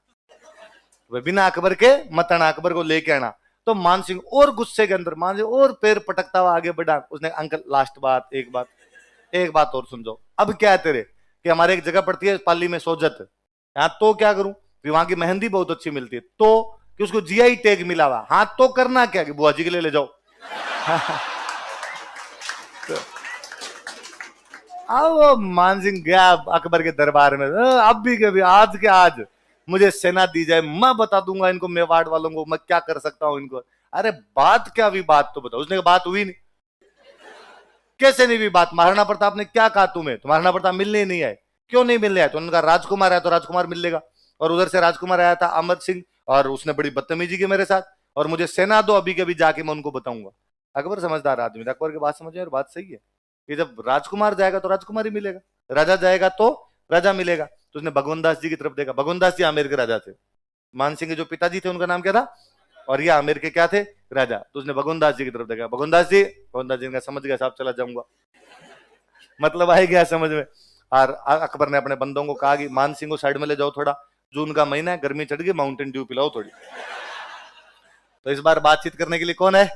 बिना अकबर के मत आना, अकबर को लेके आना। तो मान सिंह और गुस्से के अंदर, मान सिंह और पैर पटकता हुआ आगे बढ़ा। उसने, अंकल लास्ट बात, एक बात और सुन जाओ। अब क्या है तेरे कि हमारे एक जगह पड़ती है पाली में सोजत, हाँ तो क्या करूं, वहां की मेहंदी बहुत अच्छी मिलती है, तो कि उसको जीआई टैग मिला हुआ, हाँ तो करना क्या कि बुआ जी के लिए ले जाओ। तो अब वो मान सिंह गया अकबर के दरबार में, अब भी कभी आज के आज मुझे सेना दी जाए, मैं बता दूंगा इनको, मेवाड़ वालों को मैं क्या कर सकता हूं इनको। अरे बात क्या हुई, बात तो बताओ। उसने कहा बात हुई नहीं। कैसे नहीं हुई बात, महाराणा प्रताप ने क्या कहा तुम्हें, तो महाराणा प्रताप मिलने ही नहीं आए। क्यों नहीं मिलने आए, तो उनका राजकुमार आया तो राजकुमार मिल लेगा। और उधर से राजकुमार आया था अमर सिंह, और उसने बड़ी बदतमीजी की मेरे साथ, और मुझे सेना दो अभी के अभी जाके मैं उनको बताऊंगा। अकबर समझदार आदमी था, अकबर की बात समझे और बात सही है कि जब राजकुमार जाएगा तो राजकुमार ही मिलेगा, राजा जाएगा तो राजा मिलेगा। तो उसने भगवान दास जी की तरफ देखा, भगवान दास जी आमेर के राजा थे, मान सिंह के जो पिताजी थे उनका नाम क्या था, और ये आमेर के क्या थे, राजा। तो उसने भगवान दास जी की तरफ देखा, भगवान दास जी ने समझ गया, साहब चला जाऊंगा, मतलब आ गया समझ में। और अकबर ने अपने बंदों को कहा कि मान सिंह को साइड में ले जाओ थोड़ा, जून का महीना है, गर्मी चढ़ गई, माउंटेन ड्यू पिलाओ थोड़ी। तो इस बार बातचीत करने के लिए कौन है,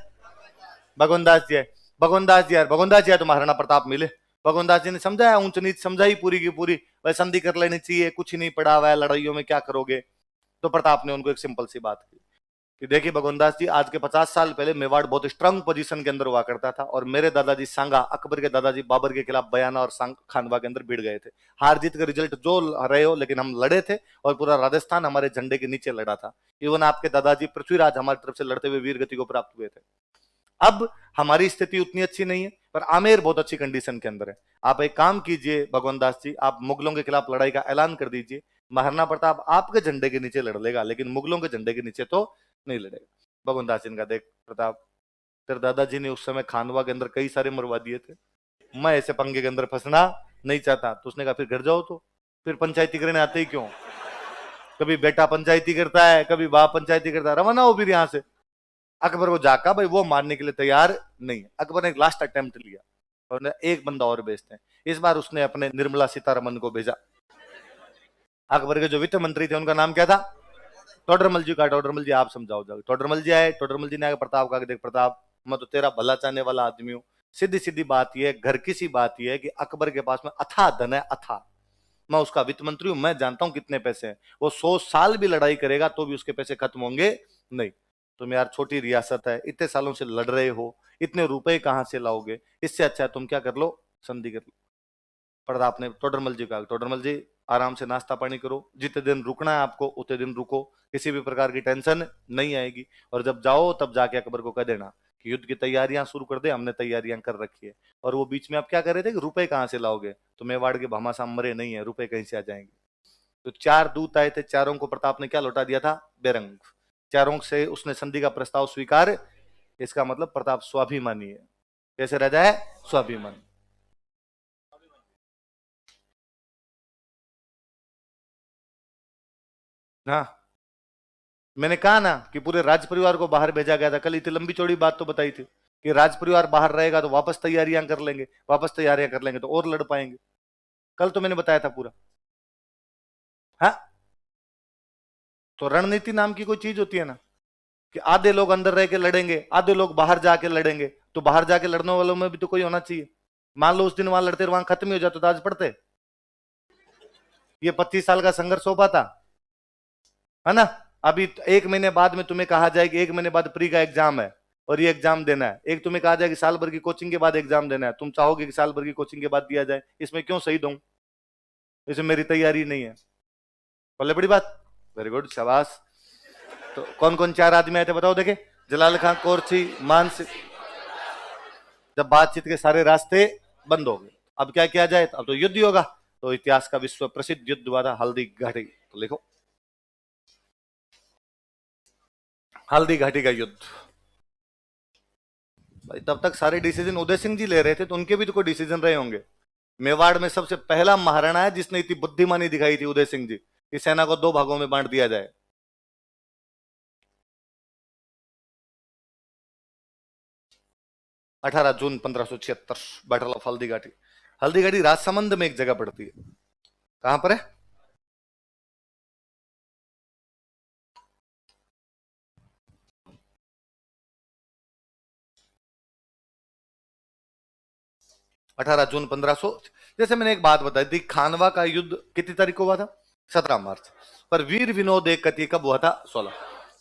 भगवान दास जी है। भगवान दास जी यार, भगवान दास जी है तो महाराणा प्रताप मिले। भगवान दास जी ने समझाया, ऊंच नीच समझाई पूरी की पूरी, वह संधि कर लेनी चाहिए, कुछ ही नहीं पड़ा हुआ है, लड़ाइयों में क्या करोगे। तो प्रताप ने उनको एक सिंपल सी बात की कि देखिए भगवान दास जी, आज के 50 साल पहले मेवाड़ बहुत स्ट्रांग पोजीशन के अंदर हुआ करता था, और मेरे दादाजी सांगा, अकबर के दादाजी बाबर के खिलाफ बयाना और खानवा के अंदर भिड़ गए थे। हार जीत का रिजल्ट जो रहे हो, लेकिन हम लड़े थे, और पूरा राजस्थान हमारे झंडे के नीचे लड़ा था। इवन आपके दादाजी पृथ्वीराज हमारी तरफ से लड़ते हुए वीर गति को प्राप्त हुए थे। अब हमारी स्थिति उतनी अच्छी नहीं है, पर आमेर बहुत अच्छी कंडीशन के अंदर है। आप एक काम कीजिए भगवान दास जी, आप मुगलों के खिलाफ लड़ाई का ऐलान कर दीजिए, महाराणा प्रताप आपके झंडे के नीचे लड़ लेगा, लेकिन मुगलों के झंडे के नीचे तो नहीं लड़ेगा। भगवान दास जी का, देख प्रताप, तेरे दादाजी ने उस समय खानवा के अंदर कई सारे मरवा दिए थे, मैं ऐसे पंगे के अंदर फंसना नहीं चाहता। तो उसने कहा फिर घर जाओ, तो फिर पंचायती करने आते ही क्यों, कभी बेटा पंचायती करता है, कभी बाप पंचायती करता है, रवाना हो फिर यहाँ से। अकबर को जाका भाई वो मारने के लिए तैयार नहीं है। अकबर ने एक लास्ट अटेम्प्ट लिया, और एक बंदा और भेजते हैं। इस बार उसने अपने निर्मला सीतारमन को भेजा। अकबर के जो वित्त मंत्री थे उनका नाम क्या था, टोडरमल जी का। टोडरमल जी आप समझाओ जाओ। टोडरमल जी आए, टोडरमल जी ने आगे प्रताप का, देख प्रताप, मैं तो तेरा भला चाहने वाला आदमी हूँ, सीधी सीधी बात यह, घर की सी बात यह है कि अकबर के पास में अथाह धन है, अथाह, मैं उसका वित्त मंत्री हूं, मैं जानता हूं कितने पैसे हैं। वो 100 साल भी लड़ाई करेगा तो भी उसके पैसे खत्म होंगे नहीं। तुम यार छोटी रियासत है, इतने सालों से लड़ रहे हो, इतने रुपए कहां से लाओगे, इससे अच्छा है तुम क्या कर लो, संधि कर लो। प्रताप ने टोडरमल जी कहा, टोडरमल जी आराम से नाश्ता पानी करो, जितने दिन रुकना है आपको उतने दिन रुको, किसी भी प्रकार की टेंशन नहीं आएगी, और जब जाओ तब जाके अकबर को कह देना कि युद्ध की तैयारियां शुरू कर दे, हमने तैयारियां कर रखी है। और वो बीच में आप क्या कर रहे थे कि रुपए कहां से लाओगे, तो मेवाड़ के भामाशाह मरे नहीं है, रुपए कहीं से आ जाएंगे। तो 4 दूत आए थे, चारों को प्रताप ने क्या लौटा दिया था, बेरंग। चारों से उसने संधि का प्रस्ताव स्वीकार, इसका मतलब प्रताप स्वाभिमानी है। कैसे राजा है, स्वाभिमानी। हाँ, मैंने कहा ना कि पूरे राज परिवार को बाहर भेजा गया था, कल इतनी लंबी चौड़ी बात तो बताई थी कि राज परिवार बाहर रहेगा तो वापस तैयारियां कर लेंगे, वापस तैयारियां कर लेंगे तो और लड़ पाएंगे। कल तो मैंने बताया था पूरा। हाँ, तो रणनीति नाम की कोई चीज होती है ना, कि आधे लोग अंदर रह के लड़ेंगे, आधे लोग बाहर जाके लड़ेंगे, तो बाहर जाके लड़ने वालों में भी तो कोई होना चाहिए। मान लो उस दिन वहां लड़ते वहां खत्म ही हो जाता तो आज पढ़ते, ये 25 साल का संघर्ष हो पाता है ना। अभी 1 महीने बाद में तुम्हें कहा जाए कि 1 महीने बाद प्री का एग्जाम है और ये एग्जाम देना है, एक तुम्हें कहा जाए कि साल भर की कोचिंग के बाद एग्जाम देना है, तुम चाहोगे कि साल भर की कोचिंग के बाद दिया जाए, इसमें क्यों शहीद हूं, इसमें मेरी तैयारी नहीं है। बोले बड़ी बात, वेरी गुड, शाबाश। तो कौन कौन 4 आदमी आए थे बताओ देखे? जलाल खान, कोरची, मान सिंह। जब बातचीत के सारे रास्ते बंद हो गए, अब क्या किया जाए? अब तो युद्ध ही होगा। तो इतिहास का विश्व प्रसिद्ध युद्ध हुआ था हल्दी घाटी। तो लिखो हल्दी घाटी का युद्ध। भाई तब तक सारे डिसीजन उदय सिंह जी ले रहे थे, तो उनके भी तो कोई डिसीजन रहे होंगे। मेवाड़ में सबसे पहला महाराणा है जिसने इतनी बुद्धिमानी दिखाई थी, उदय सिंह जी, कि सेना को 2 भागों में बांट दिया जाए। 18 जून 1576, बैटल ऑफ हल्दी घाटी। हल्दी घाटी राजसमंद में एक जगह पड़ती है। कहां पर है? 18 जून 1500। जैसे मैंने एक बात बताई थी, खानवा का युद्ध कितनी तारीख को हुआ था? 17 मार्च। पर वीर विनोद एकती कब हुआ था? 16।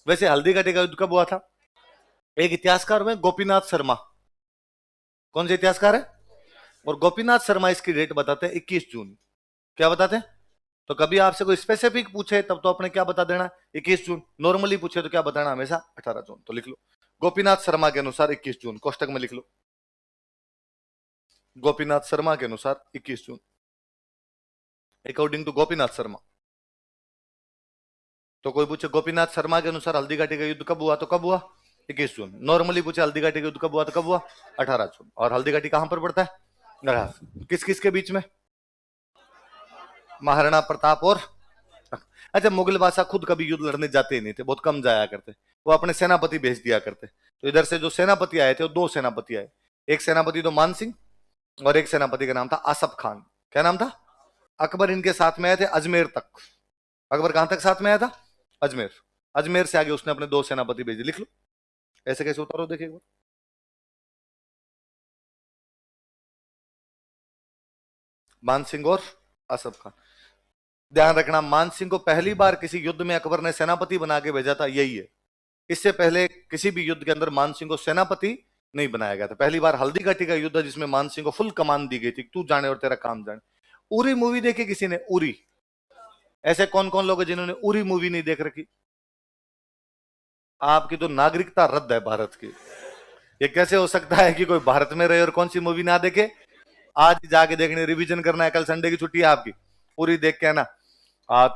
वैसे हल्दी घाटी का युद्ध कब हुआ था? एक इतिहासकार में गोपीनाथ शर्मा। कौन से इतिहासकार है? और गोपीनाथ शर्मा इसकी डेट बताते हैं 21 जून। क्या बताते हैं? तो कभी आपसे कोई स्पेसिफिक पूछे तब तो अपने क्या बता देना, 21 जून। नॉर्मली पूछे तो क्या बताना हमेशा? 18 जून। तो लिख लो गोपीनाथ शर्मा के अनुसार 21 जून, कोष्टक में लिख लो गोपीनाथ शर्मा के अनुसार 21 जून, अकॉर्डिंग टू गोपीनाथ शर्मा। तो कोई पूछे गोपीनाथ शर्मा के अनुसार हल्दी घाटी का युद्ध कब हुआ, तो कब हुआ? 21 जून। नॉर्मली पूछे हल्दी घाटी का युद्ध कब हुआ, तो कब हुआ? 18 जून। और हल्दी घाटी कहां पर पड़ता है? गढ़ा। किस किस के बीच में? महाराणा प्रताप और, अच्छा, मुगल बादशाह खुद कभी युद्ध लड़ने जाते ही नहीं थे, बहुत कम जाया करते। वो अपने सेनापति भेज दिया करते। तो इधर से जो सेनापति आए थे वो 2 सेनापति आए। एक सेनापति तो मान सिंह, और एक सेनापति का नाम था आसफ खान। क्या नाम था? अकबर इनके साथ में आए थे अजमेर तक। अकबर कहां तक साथ में आया था? अजमेर। अजमेर से आगे उसने अपने 2 सेनापति भेजे। लिख लो ऐसे कैसे उतारो, देखिए एक बार। मान सिंह और आसफ खान। ध्यान रखना, मान सिंह को पहली बार किसी युद्ध में अकबर ने सेनापति बना के भेजा था, यही है। इससे पहले किसी भी युद्ध के अंदर मान सिंह को सेनापति नहीं बनाया गया था। पहली बार हल्दी घाटी का युद्ध जिसमें मान सिंह को फुल कमान दी गई थी, तू जाने और तेरा काम जाने। उरी मूवी देखी किसी ने? उरी। ऐसे कौन कौन लोग हैं जिन्होंने उरी मूवी नहीं देख रखी? आपकी तो नागरिकता रद्द है भारत की। ये कैसे हो सकता है कि कोई भारत में रहे और कौन सी मूवी ना देखे? आज जाके देखने, रिवीजन करना है, कल संडे की छुट्टी है आपकी, पूरी देख के आना।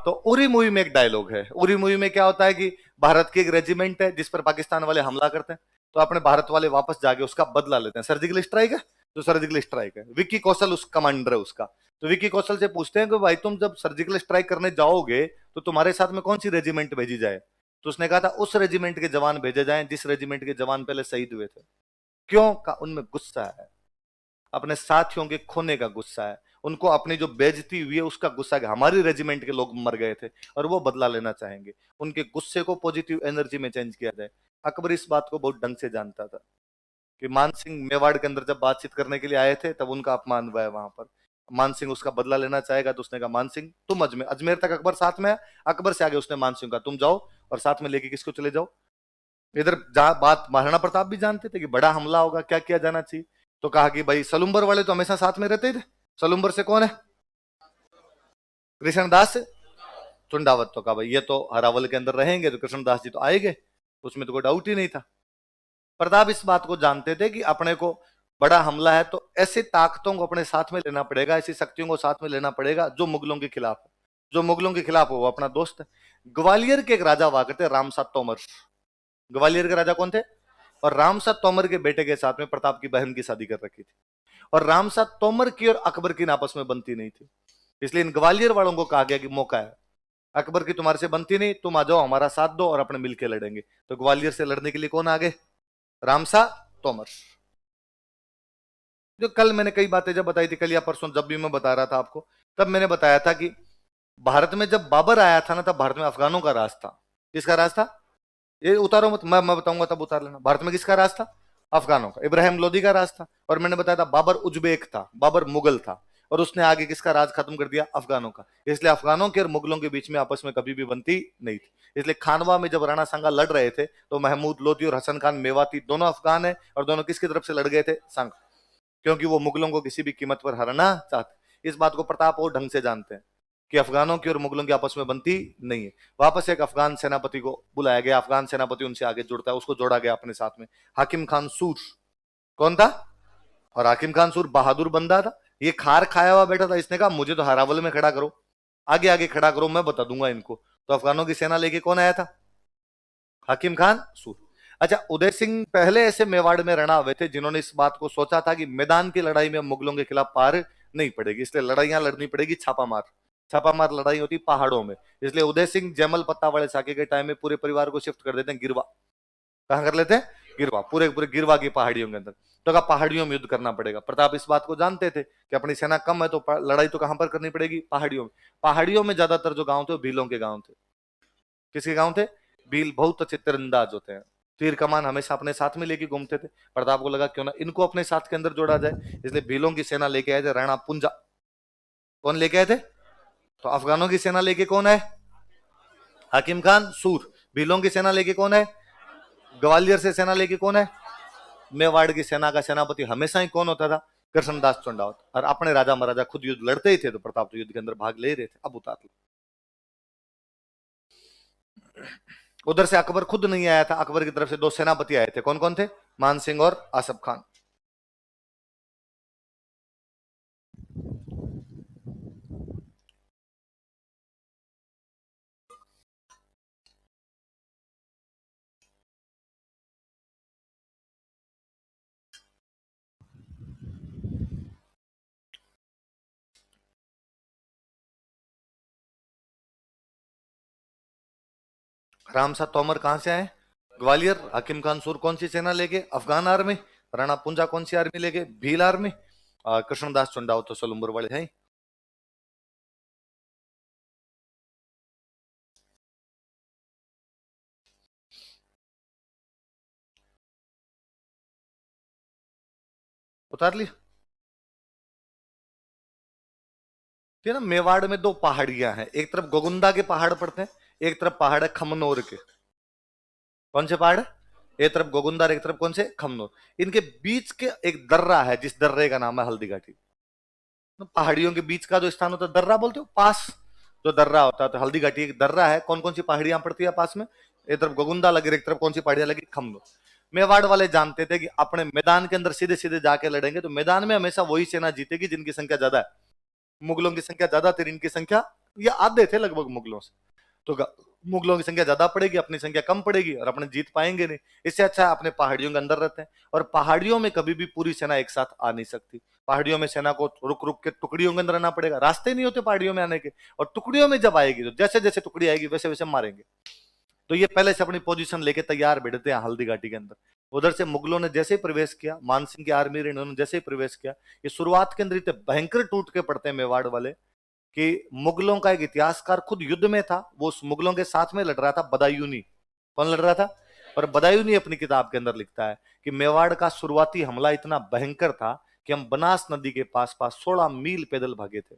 तो उरी मूवी में एक डायलॉग है। उरी मूवी में क्या होता है कि भारत की एक रेजिमेंट है जिस पर पाकिस्तान वाले हमला करते हैं, तो अपने भारत वाले वापस जाके उसका बदला लेते हैं। सर्जिकल स्ट्राइक है, तो सर्जिकल स्ट्राइक है। विक्की कौशल उस कमांडर है उसका। तो विक्की कौशल से पूछते हैं कि भाई तुम जब सर्जिकल स्ट्राइक करने जाओगे तो तुम्हारे साथ में कौन सी रेजिमेंट भेजी जाए? तो उसने कहा था उस रेजिमेंट के जवान भेजे जाएं जिस रेजिमेंट के जवान पहले शहीद हुए थे। क्यों? का उनमें गुस्सा है, अपने साथियों के खोने का गुस्सा है, उनको अपनी जो बेइज्जती हुई है उसका गुस्सा है कि हमारी रेजिमेंट के लोग मर गए थे और वो बदला लेना चाहेंगे। उनके गुस्से को पॉजिटिव एनर्जी में चेंज किया जाए। अकबर इस बात को बहुत ढंग से जानता था कि मान सिंह मेवाड़ के अंदर जब बातचीत करने के लिए आए थे तब उनका अपमान हुआ है वहां पर। मान सिंह उसका बदला लेना चाहेगा, तो उसने कहा मान सिंह तुम अजमेर, अजमेर तक अकबर साथ में है। अकबर से आगे उसने मान सिंह का तुम जाओ और साथ में लेके किसको चले जाओ? इधर बात महाराणा प्रताप भी जानते थे कि बड़ा हमला होगा, क्या किया जाना चाहिए। तो कहा कि भाई सलुम्बर वाले तो हमेशा साथ में रहते ही थे। सलुम्बर से कौन है? कृष्णदास चुंडावत। तो कहा भाई ये तो हरावल के अंदर रहेंगे तो कृष्णदास जी तो आएंगे, उसमें तो कोई डाउट ही नहीं था। प्रताप इस बात को जानते थे कि अपने को बड़ा हमला है तो ऐसी ताकतों को अपने साथ में लेना पड़ेगा, ऐसी शक्तियों को साथ में लेना पड़ेगा जो मुगलों के खिलाफ हो। जो मुगलों के खिलाफ हो वो अपना दोस्त है। ग्वालियर के एक राजा हुआ करते रामसात तोमर। ग्वालियर के राजा कौन थे? और रामसात तोमर के बेटे के साथ में प्रताप की बहन की शादी कर रखी थी। और रामसात तोमर की और अकबर की आपस में बनती नहीं थी, इसलिए इन ग्वालियर वालों को कहा गया कि मौका है, अकबर की तुम्हारे से बनती नहीं, तुम आ जाओ हमारा साथ दो और अपने मिलके लड़ेंगे। तो ग्वालियर से लड़ने के लिए कौन आगे? रामसा तोमर। जो कल मैंने कई बातें जब बताई थी, कल या परसों जब भी मैं बता रहा था आपको, तब मैंने बताया था कि भारत में जब बाबर आया था ना, तब भारत में अफगानों का राज था। किसका राज था? ये उतारो मत, मैं बताऊंगा तब उतार लेना। भारत में किसका राज था? अफगानों का। इब्राहिम लोदी का राज था। और मैंने बताया था बाबर उज्बेक था, बाबर मुगल था, और उसने आगे किसका राज खत्म कर दिया? अफगानों का। इसलिए अफगानों के और मुगलों के बीच में आपस में कभी भी बनती नहीं थी। इसलिए खानवा में जब राणा सांगा लड़ रहे थे तो महमूद लोदी और हसन खान मेवाती दोनों अफगान है, और दोनों किसकी तरफ से लड़ गए थे? सांगा। क्योंकि वो मुगलों को किसी भी कीमत पर हराना चाहते। इस बात को प्रताप और ढंग से जानते हैं। कि अफगानों की और मुगलों की आपस में बनती नहीं है। वापस एक अफगान सेनापति को बुलाया गया, अफगान सेनापति उनसे आगे जुड़ता है, उसको जोड़ा गया अपने साथ में, हाकिम खान सूर। कौन था? और हाकिम खान सूर बहादुर बंदा था, ये खार खाया हुआ बैठा था। इसने कहा मुझे तो हरावल में खड़ा करो, आगे आगे खड़ा करो, मैं बता दूंगा इनको। तो अफगानों की सेना लेके कौन आया था? हाकिम खान सूर। अच्छा, उदय सिंह पहले ऐसे मेवाड़ में रणा हुए थे जिन्होंने इस बात को सोचा था कि मैदान की लड़ाई में मुगलों के खिलाफ पार नहीं पड़ेगी, इसलिए लड़ाइयां लड़नी पड़ेगी छापामार। छापामार लड़ाई होती पहाड़ों में, इसलिए उदय सिंह जयमल पत्ता वाले साके के टाइम में पूरे परिवार को शिफ्ट कर देते हैं गिरवा। कहां कर लेते हैं? गिरवा, पूरे पूरे गिरवा की पहाड़ियों के अंदर। तो कहा पहाड़ियों में युद्ध करना पड़ेगा। प्रताप इस बात को जानते थे कि अपनी सेना कम है, तो लड़ाई तो कहां पर करनी पड़ेगी? पहाड़ियों में। पहाड़ियों में ज्यादातर जो गांव थे वो भीलों के गांव थे। किसके गांव थे? भील बहुत अच्छे तीरंदाज होते हैं, तीर कमान हमेशा अपने साथ में लेके घूमते थे। प्रताप को लगा क्यों ना इनको अपने साथ के अंदर जोड़ा जाए, इसलिए भीलों की सेना लेके आए थे राणा पुंजा। कौन लेके आए थे? तो अफगानों की सेना लेके कौन है? हाकिम खान सूर। भीलों की सेना लेके कौन है? ग्वालियर से सेना लेके कौन है? मेवाड़ की सेना का सेनापति हमेशा ही कौन होता था? कृष्णदास चंडावत। और अपने राजा महाराजा खुद युद्ध लड़ते ही थे, तो प्रताप तो युद्ध के अंदर भाग ले रहे थे। अब उतार लो। उधर से अकबर खुद नहीं आया था, अकबर की तरफ से दो सेनापति आए थे। कौन कौन थे? मान सिंह और आसफ खान। रामसा तोमर कहां से आए? ग्वालियर। हकीम खान सूर कौन सी सेना लेके? अफगान आर्मी। राणा पुंजा कौन सी आर्मी लेके? भील आर्मी। और कृष्णदास चंडावत तो सलुम्बर वाले हैं। उतार लिया। ठीक है ना। मेवाड़ में दो पहाड़ियां हैं, एक तरफ गोगुंदा के पहाड़ पड़ते हैं, एक तरफ पहाड़ है खमनोर के। कौन से पहाड़? एक तरफ गोगुंदा, एक तरफ कौन से? खमनोर। इनके बीच के एक दर्रा है, जिस दर्रे का नाम है हल्दी घाटी। तो पहाड़ियों के बीच का जो स्थान होता है दर्रा बोलते हो, पास जो दर्रा होता है, तो हल्दी घाटी एक दर्रा है। कौन कौन सी पहाड़ियां पड़ती है पास में? एक तरफ गोगुंदा लगी, एक तरफ कौन सी पहाड़ियां लगी? खमनोर। मेवाड़ वाले जानते थे कि अपने मैदान के अंदर सीधे सीधे जाके लड़ेंगे तो मैदान में हमेशा वही सेना जीतेगी जिनकी संख्या ज्यादा है। मुगलों की संख्या ज्यादा थी, इनकी संख्या ये आधे थे लगभग मुगलों से। तो मुगलों की संख्या ज्यादा पड़ेगी, अपनी संख्या कम पड़ेगी और अपने जीत पाएंगे नहीं। इससे अच्छा है अपने पहाड़ियों के अंदर रहते हैं। और पहाड़ियों में कभी भी पूरी सेना एक साथ आ नहीं सकती। पहाड़ियों में सेना को रुक रुक के टुकड़ियों के अंदर रहना पड़ेगा, रास्ते नहीं होते पहाड़ियों में आने के। और टुकड़ियों में जब आएगी तो जैसे जैसे टुकड़ी आएगी वैसे वैसे मारेंगे। तो ये पहले से अपनी पोजीशन लेके तैयार बैठते हैं हल्दी घाटी के अंदर। उधर से मुगलों ने जैसे ही प्रवेश किया, मानसिंह की आर्मी ने इन्होंने जैसे ही प्रवेश किया, ये शुरुआत के अंदर इतने भयंकर टूट के पड़ते हैं मेवाड़ वाले कि मुगलों का एक इतिहासकार खुद युद्ध में था, वो उस मुगलों के साथ में लड़ रहा था, बदायूनी। कौन लड़ रहा था? और बदायूनी अपनी किताब के अंदर लिखता है कि मेवाड़ का शुरुआती हमला इतना भयंकर था कि हम बनास नदी के पास पास 16 मील पैदल भागे थे।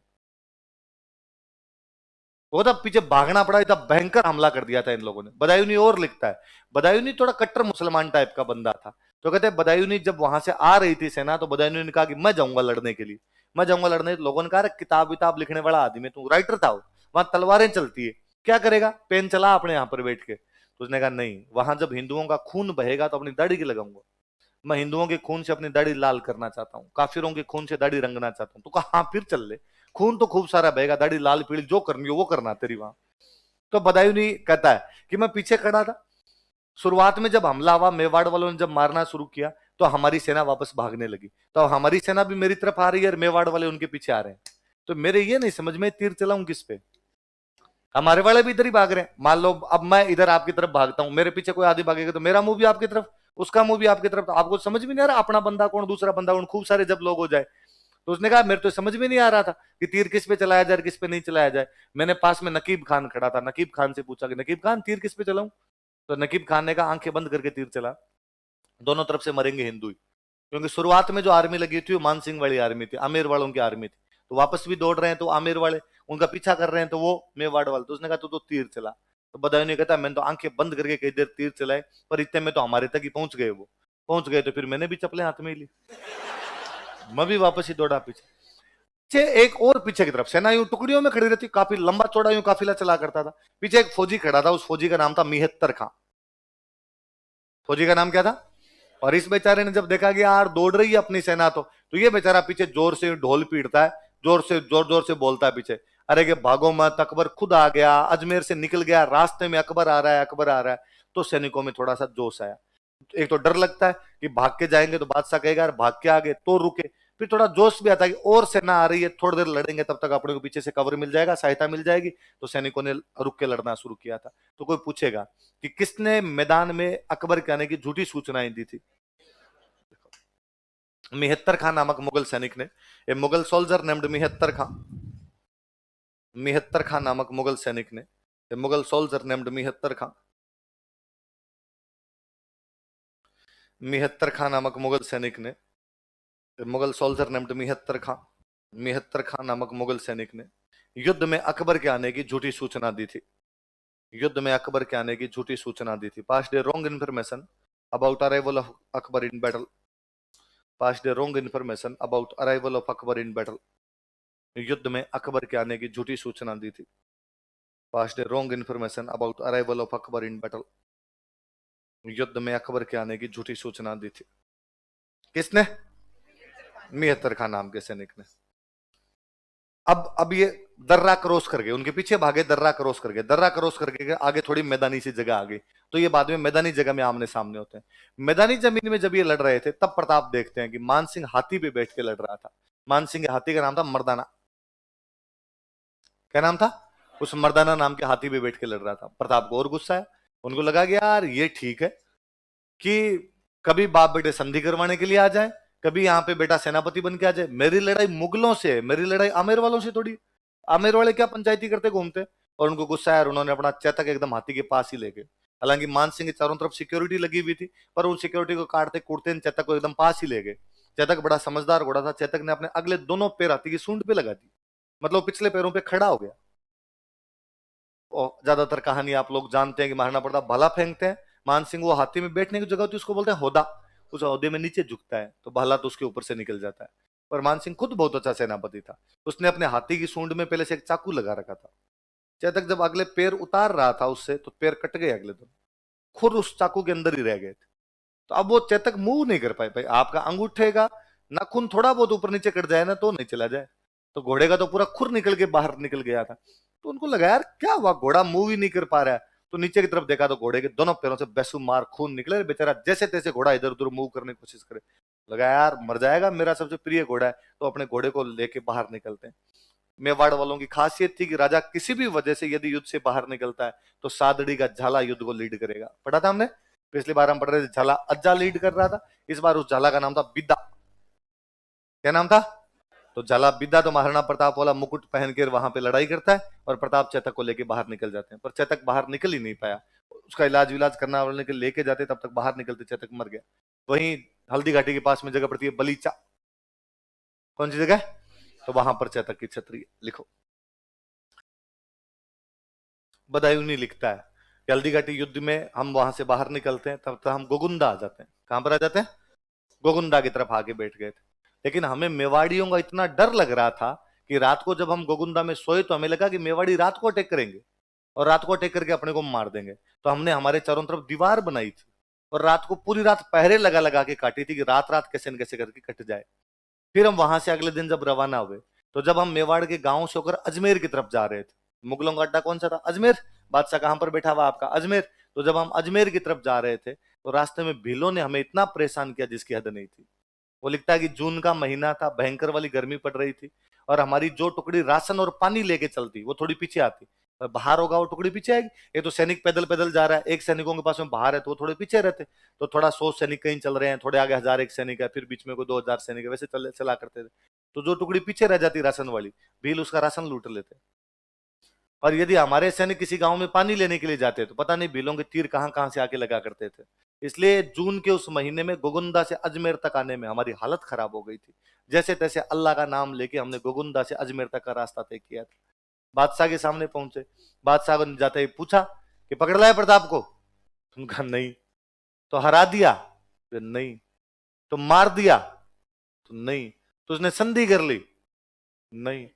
वो तब पीछे भागना पड़ा, इतना भयंकर हमला कर दिया था इन लोगों ने। बदायूनी और लिखता है, बदायूनी थोड़ा कट्टर मुसलमान टाइप का बंदा था। तो कहते हैं बदायूनी जब वहां से आ रही थी सेना, तो बदायूनी ने कहा कि मैं जाऊंगा लड़ने के लिए, मैं जाऊंगा लड़ने। लोगों ने कहा किताब विताब लिखने वाला आदमी, तू राइटर था, वहां तलवारें चलती है, क्या करेगा? पेन चला अपने यहाँ पर बैठ के। तो उसने कहा नहीं, वहां जब हिंदुओं का खून बहेगा तो अपनी दाढ़ी की लगाऊंगा। मैं हिंदुओं के खून से अपनी दाढ़ी लाल करना चाहता हूँ, काफिरों के खून से दाढ़ी रंगना चाहता हूँ। तो कहा हाँ फिर चल ले, खून तो खूब सारा बहेगा, दाढ़ी लाल पीली जो करनी हो वो करना तेरी वहां। तो बदायूनी कहता है कि मैं पीछे खड़ा था, शुरुआत में जब हमला हुआ, मेवाड़ वालों ने जब मारना शुरू किया तो हमारी सेना वापस भागने लगी। तो हमारी सेना भी मेरी तरफ आ रही है और मेवाड़ वाले उनके पीछे आ रहे हैं। तो मेरे ये नहीं समझ में तीर चलाऊं किस पे? हमारे वाले भी इधर ही भाग रहे हैं। मान लो अब मैं इधर आपकी तरफ भागता हूं, मेरे पीछे कोई आदमी भागेगा तो मेरा मुंह भी आपकी तरफ, उसका मुंह भी आपकी तरफ। तो आपको समझ में नहीं आ रहा अपना बंदा कौन दूसरा बंदा कौन, खूब सारे जब लोग हो जाए। तो उसने कहा मेरे तो समझ में नहीं आ रहा था कि तीर किस पे चलाया जाए किस पे नहीं चलाया जाए। मैंने पास में नकीब खान खड़ा था, नकीब खान से पूछा कि नकीब खान तीर किस पे चलाऊं? तो नकीब खान ने कहा आंखें बंद करके तीर चला, दोनों तरफ से मरेंगे हिंदू ही। क्योंकि शुरुआत में जो आर्मी लगी थी वो मान सिंह वाली आर्मी थी, आमेर वालों की आर्मी थी। तो वापस भी दौड़ रहे हैं तो आमेर वाले, उनका पीछा कर रहे हैं तो वो मेवाड़ वाले। तो उसने कहा तो तीर चला। तो बदायूं ने कहता मैंने तो आंखें बंद करके कई देर तीर चलाए, पर इतने में तो हमारे तक ही पहुंच गए। वो पहुंच गए तो फिर मैंने भी चप्पलें हाथ में ही ली, मैं भी वापस ही दौड़ा पीछे। पीछे एक और पीछे की तरफ सेना यूं टुकड़ियों में खड़ी रहती, काफी लंबा चौड़ा यूं काफिला चला करता था। पीछे एक फौजी खड़ा था, उस फौजी का नाम था मिहत्तर खां। फौजी का नाम क्या था? और इस बेचारे ने जब देखा कि यार दौड़ रही है अपनी सेना, तो ये बेचारा पीछे जोर से ढोल पीटता है, जोर जोर से बोलता है पीछे, अरे कि भागो मत, अकबर खुद आ गया, अजमेर से निकल गया, रास्ते में अकबर आ रहा है, अकबर आ रहा है। तो सैनिकों में थोड़ा सा जोश आया। एक तो डर लगता है कि भाग के जाएंगे तो बादशाह कहेगा यार भाग के आगे तो रुके। फिर थोड़ा जोश भी आता है कि और सेना आ रही है, थोड़ी देर लड़ेंगे, तब तक अपने को पीछे से कवर मिल जाएगा, सहायता मिल जाएगी। तो सैनिकों ने रुक के लड़ना शुरू किया था। तो कोई पूछेगा कि किसने मैदान में अकबर के आने की झूठी सूचनाएं दी थी? मिहत्तर खां नामक मुगल सैनिक ने, ए मुगल सोल्जर नेम्ड मिहत्तर खां, मिहत्तर खां नामक मुगल सैनिक ने, ए मुगल सोल्जर नेम्ड मिहत्तर खां, मिहत्तर खां नामक मुगल सैनिक ने, मुगल सोल्जर नेम्ड मिहत्तर खां, मिहत्तर खां नामक मुगल सैनिक ने युद्ध में अकबर के आने की झूठी सूचना दी थी। युद्ध में अकबर के आने की झूठी सूचना दी थी। Pass the wrong information about arrival of Akbar in battle, pass the wrong information about arrival of Akbar in battle. युद्ध में अकबर के आने की झूठी सूचना दी थी। Pass the wrong information about arrival of Akbar in battle. युद्ध में अकबर के आने की झूठी सूचना दी थी। किसने? मिहत्तर खान नाम के सैनिक ने। अब ये दर्रा क्रॉस कर गए, उनके पीछे भागे, दर्रा क्रॉस कर गए, दर्रा क्रॉस करके आगे थोड़ी मैदानी सी जगह आ गई। तो ये बाद में मैदानी जगह में आमने सामने होते हैं। मैदानी जमीन में जब ये लड़ रहे थे, तब प्रताप देखते हैं कि मान सिंह हाथी पे बैठ के लड़ रहा था। मान सिंह के हाथी का नाम था मर्दाना। क्या नाम था? उस मर्दाना नाम के हाथी पे बैठ के लड़ रहा था। प्रताप को और गुस्सा है। उनको लगा कि यार ये ठीक है कि कभी बाप बेटे संधि करवाने के लिए आ जाए, कभी यहाँ पे बेटा सेनापति बन के आ जाए। मेरी लड़ाई मुगलों से है, मेरी लड़ाई आमेर वालों से थोड़ी। आमेर वाले क्या पंचायती करते घूमते। और उनको गुस्सा है और उन्होंने अपना चेतक एकदम हाथी के पास ही लेके, हालांकि मान सिंह के चारों तरफ सिक्योरिटी लगी हुई थी, पर उन सिक्योरिटी को काटते कूटते चेतक को एकदम पास ही ले गए। चेतक बड़ा समझदार घोड़ा था। चेतक ने अपने अगले दोनों पैर हाथी की सूंड पे लगा दी, मतलब पिछले पैरों पे खड़ा हो गया। और ज्यादातर कहानी आप लोग जानते हैं कि महाराणा प्रताप भाला फेंकते हैं। मान सिंह वो हाथी में बैठने की जगह होती है, उसको बोलते हैं होदा, उस ओहदे में नीचे झुकता है तो भाला तो उसके ऊपर से निकल जाता है। पर मान सिंह खुद बहुत अच्छा सेनापति था। उसने अपने हाथी की सूंड में पहले से एक चाकू लगा रखा था। चेतक जब अगले पैर उतार रहा था उससे, तो पैर कट गए अगले दिन, खुर उस चाकू के अंदर ही रह गए थे। तो अब वो चेतक मूव नहीं कर पाए। भाई आपका अंगूठे का नाखून थोड़ा बहुत ऊपर नीचे कट जाए ना तो नहीं चला जाए, तो घोड़े का तो पूरा खुर निकल के बाहर निकल गया था। तो उनको लगा यार क्या हुआ, घोड़ा मूव ही नहीं कर पा रहा है। तो नीचे की तरफ देखा तो घोड़े के दोनों पैरों से बेसुमार खून निकले। बेचारा जैसे तैसे घोड़ा इधर उधर मूव करने की कोशिश करे। लगा यार मर जाएगा, मेरा सबसे प्रिय घोड़ा है। तो अपने घोड़े को लेके बाहर निकलते हैं। मेवाड़ वालों की खासियत थी कि राजा किसी भी वजह से यदि युद्ध से बाहर निकलता है तो सादड़ी का झाला युद्ध को लीड करेगा। पढ़ा था हमने, पिछली बार हम पढ़ रहे थे झाला अज्जा लीड कर रहा था। इस बार उस झाला का नाम था बिद्दा। क्या नाम था? तो झाला बिद्दा तो महाराणा प्रताप वाला मुकुट पहन कर वहां पे लड़ाई करता है और प्रताप चेतक को लेके बाहर निकल जाते हैं। पर चेतक बाहर निकल ही नहीं पाया। उसका इलाज विलाज करना वाले के लेके जाते, तब तक बाहर निकलते चेतक मर गया। वहीं हल्दी घाटी के पास में जगह पड़ती है बलीचा। कौन सी जगह? तो वहां पर चेतक की छतरी लिखो। बदायूं लिखता है कि हल्दी घाटी युद्ध में हम वहां से बाहर निकलते हैं, तब तक हम गोगुंदा आ जाते हैं। कहां पर आ जाते हैं? गोगुंदा की तरफ आके बैठ गए थे। लेकिन हमें मेवाड़ियों का इतना डर लग रहा था कि रात को जब हम गोगुंदा में सोए तो हमें लगा कि मेवाड़ी रात को अटैक करेंगे और रात को अटैक करके अपने को मार देंगे। तो हमने हमारे चारों तरफ दीवार बनाई थी और रात को पूरी रात पहरे लगा लगा के काटी थी कि रात रात कैसे न कैसे करके कट जाए। फिर हम वहां से अगले दिन जब रवाना हुए, तो जब हम मेवाड़ के गांव से होकर अजमेर की तरफ जा रहे थे, मुगलों का अड्डा कौन सा था? अजमेर। बादशाह कहां पर बैठा हुआ आपका? अजमेर। तो जब हम अजमेर की तरफ जा रहे थे, तो रास्ते में भीलों ने हमें इतना परेशान किया जिसकी हद नहीं थी। वो लिखता है कि जून का महीना था, भयंकर वाली गर्मी पड़ रही थी और हमारी जो टुकड़ी राशन और पानी लेके चलती वो थोड़ी पीछे आती। और बाहर होगा वो टुकड़ी पीछे आएगी। एक तो सैनिक पैदल पैदल जा रहा है, एक सैनिकों के पास में बाहर है तो वो थोड़े पीछे रहते। तो थोड़ा 100 सैनिक कहीं चल रहे हैं, थोड़े आगे 1001 सैनिक है, फिर बीच में कोई 2000 सैनिक है, वैसे चला करते थे। तो जो टुकड़ी पीछे रह जाती राशन वाली, भील उसका राशन लूट लेते। और यदि हमारे सैनिक किसी गांव में पानी लेने के लिए जाते तो पता नहीं भीलों के तीर कहां कहां से आके लगा करते थे। इसलिए जून के उस महीने में गोगुंदा से अजमेर तक आने में हमारी हालत खराब हो गई थी। जैसे तैसे अल्लाह का नाम लेके हमने गोगुंदा से अजमेर तक का रास्ता तय किया था। बादशाह के सामने पहुंचे। बादशाह ने जाते ही पूछा कि पकड़ लाए प्रताप को? तुम कहा नहीं। तो हरा दिया? तो नहीं। तो मार दिया? तो नहीं। तो उसने संधि कर ली? नहीं।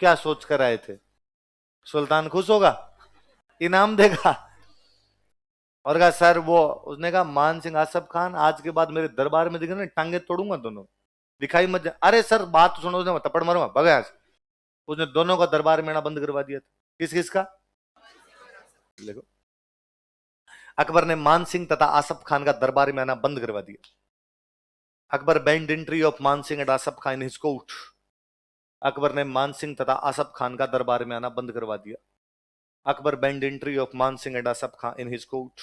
क्या सोच कर आए थे? सुल्तान खुश होगा, इनाम देगा। और कहा सर वो, उसने कहा मान सिंह आसफ खान आज के बाद मेरे दरबार में दिखे ना टांगे तोड़ूंगा दोनों, दिखाई मत अरे सर बात तो सुनो, उसने थप्पड़ मारूंगा भगा यहाँ से। उसने दोनों का दरबार में आना बंद करवा दिया था। किस किस का? देखो, अकबर ने मान सिंह तथा आसफ खान का दरबार में आना बंद करवा दिया। अकबर बैंड एंट्री ऑफ मान Singh and Asaf Khan in his court. Akbar ने मान सिंह तथा आसफ खान का दरबार में आना बंद करवा दिया। अकबर बैंड एंट्री ऑफ मान Singh and Asaf Khan in his court.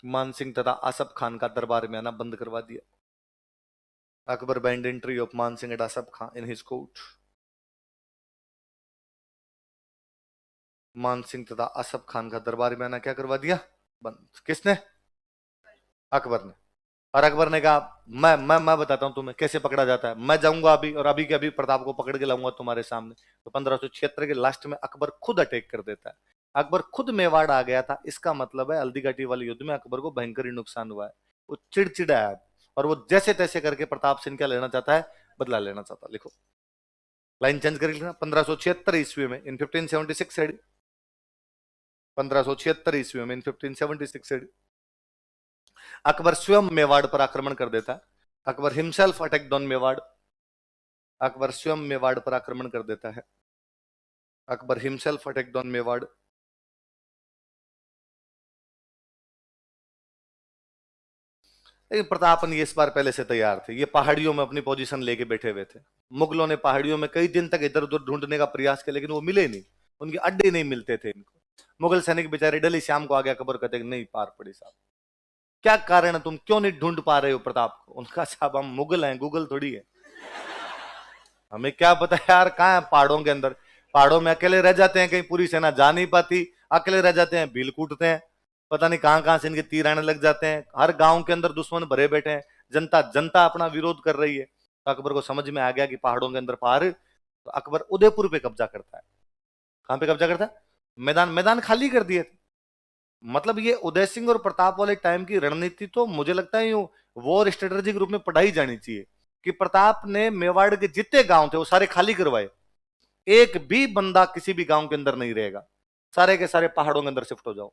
मान सिंह तथा आसफ खान का दरबार में आना बंद करवा दिया। अकबर बैंड एंट्री ऑफ मान Singh and Asaf Khan in his court. मान सिंह तथा आसफ खान का दरबार में आना क्या करवा दिया? बंद। किसने? अकबर ने। और अकबर ने कहा मैं बताता हूं तुम्हें कैसे पकड़ा जाता है। मैं जाऊंगा अभी और अभी के अभी प्रताप को पकड़ के लाऊंगा तुम्हारे सामने। तो 1576 के लास्ट में अकबर खुद अटैक कर देता है। अकबर खुद मेवाड़ आ गया था, इसका मतलब है हल्दी घाटी वाले युद्ध में अकबर को भयंकर ही नुकसान हुआ है। वो चिड़चिड़ा है और वो जैसे तैसे करके प्रताप सिंह क्या लेना चाहता है? बदला लेना चाहता है। लिखो, लाइन चेंज कर लेना। 1576 ईस्वी में इन 1576 एडी, 1576 ईस्वी में इन 1576 एडी अकबर स्वयं मेवाड़ पर आक्रमण कर देता है। Akbar himself attacked on Mewar. Akbar स्वयं मेवाड़ पर आक्रमण कर देता है। Akbar himself attacked on Mewar. लेकिन प्रतापन ये इस बार पहले से तैयार थे, ये पहाड़ियों में अपनी पोजीशन लेके बैठे हुए थे। मुगलों ने पहाड़ियों में कई दिन तक इधर उधर ढूंढने का प्रयास किया लेकिन वो मिले नहीं, उनके अड्डे नहीं मिलते थे इनको। मुगल सैनिक बेचारे डली शाम को आ गया, अकबर कहते नहीं पार पड़ी साहब, क्या कारण है, तुम क्यों नहीं ढूंढ पा रहे हो प्रताप को? उनका साहब हम मुगल हैं, गूगल थोड़ी है, हमें क्या पता यार कहाँ है पहाड़ों के अंदर। पहाड़ों में अकेले रह जाते हैं, कहीं पूरी सेना जा नहीं पाती, अकेले रह जाते हैं, भील कूटते हैं, पता नहीं कहां कहां से इनके तीर आने लग जाते हैं। हर गांव के अंदर दुश्मन भरे बैठे हैं, जनता जनता अपना विरोध कर रही है। तो अकबर को समझ में आ गया कि पहाड़ों के अंदर पार, तो अकबर उदयपुर पे कब्जा करता है। कहां पे कब्जा करता है? मैदान, मैदान खाली कर दिए थे। मतलब ये उदय सिंह और प्रताप वाले टाइम की रणनीति तो मुझे लगता है यूं वॉर स्ट्रेटेजी के रूप में पढ़ाई जानी चाहिए कि प्रताप ने मेवाड़ के जितने गांव थे वो सारे खाली करवाए, एक भी बंदा किसी भी गांव के अंदर नहीं रहेगा, सारे के सारे पहाड़ों के अंदर शिफ्ट हो जाओ।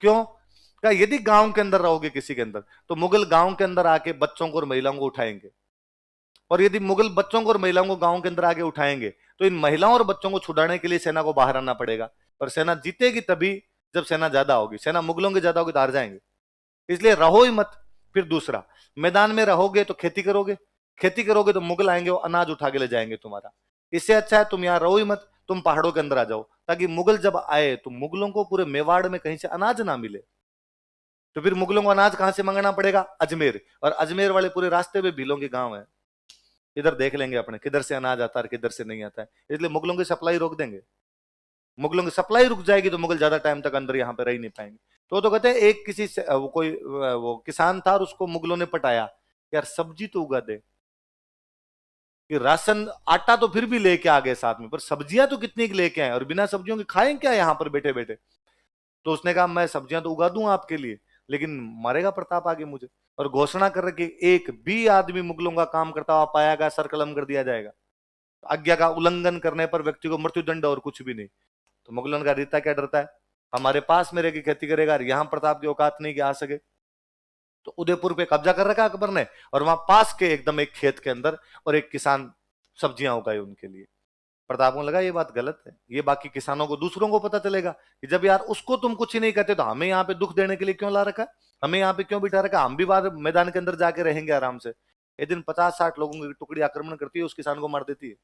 क्यों? क्या यदि गांव के अंदर रहोगे किसी के अंदर तो मुगल गांव के अंदर आके बच्चों को और महिलाओं को उठाएंगे, और यदि मुगल बच्चों को और महिलाओं को गांव के अंदर आके उठाएंगे तो इन महिलाओं और बच्चों को छुड़ाने के लिए सेना को बाहर आना पड़ेगा। पर सेना जीतेगी तभी जब सेना ज्यादा होगी, सेना मुगलों की ज्यादा होगी तो हार जाएंगे, इसलिए रहो ही मत। फिर दूसरा, मैदान में रहोगे तो खेती करोगे, खेती करोगे तो मुगल आएंगे वो अनाज उठा के ले जाएंगे तुम्हारा। इससे अच्छा है तुम यहां रहो ही मत, तुम पहाड़ों के अंदर आ जाओ, ताकि मुगल जब आए तो मुगलों को पूरे मेवाड़ में कहीं से अनाज ना मिले। तो फिर मुगलों को अनाज कहां से मंगाना पड़ेगा? अजमेर, और अजमेर वाले पूरे रास्ते पे भीलों के गांव है, इधर देख लेंगे अपने किधर से अनाज आता है किधर से नहीं आता है, इसलिए मुगलों की सप्लाई रोक देंगे। मुगलों की सप्लाई रुक जाएगी तो मुगल ज्यादा टाइम तक अंदर यहाँ पे रह ही नहीं पाएंगे। तो कहते हैं एक किसी से वो कोई वो किसान था और उसको मुगलों ने पटाया, यार सब्जी तो उगा दे, कि राशन आटा तो फिर भी लेके आ गए साथ में, पर सब्जियां तो कितनी की लेके आए और बिना सब्जियों के खाएं क्या यहाँ पर बैठे बैठे। तो उसने कहा मैं सब्जियां तो उगा दूं आपके लिए, लेकिन मारेगा प्रताप आगे मुझे। और घोषणा कर रहे कि एक भी आदमी मुगलों का काम करता हुआ पाया गया सर कलम कर दिया जाएगा, आज्ञा का उल्लंघन करने पर व्यक्ति को मृत्युदंड और कुछ भी नहीं। तो मुगलों का रीता क्या डरता है, हमारे पास में रह के खेती करेगा, यहां प्रताप की औकात नहीं कि आ सके। तो उदयपुर पे कब्जा कर रखा अकबर ने, और वहां पास के एकदम एक खेत के अंदर और एक किसान सब्जियां उगाई उनके लिए। प्रताप को लगा ये बात गलत है, ये बाकी किसानों को दूसरों को पता चलेगा कि जब यार उसको तुम कुछ ही नहीं कहते तो हमें यहाँ पे दुख देने के लिए क्यों ला रखा है, हमें यहाँ पे क्यों बिठा रखा, हम भी बाहर मैदान के अंदर जाके रहेंगे आराम से। एक दिन 50-60 लोगों की टुकड़ी आक्रमण करती है, उस किसान को मार देती है।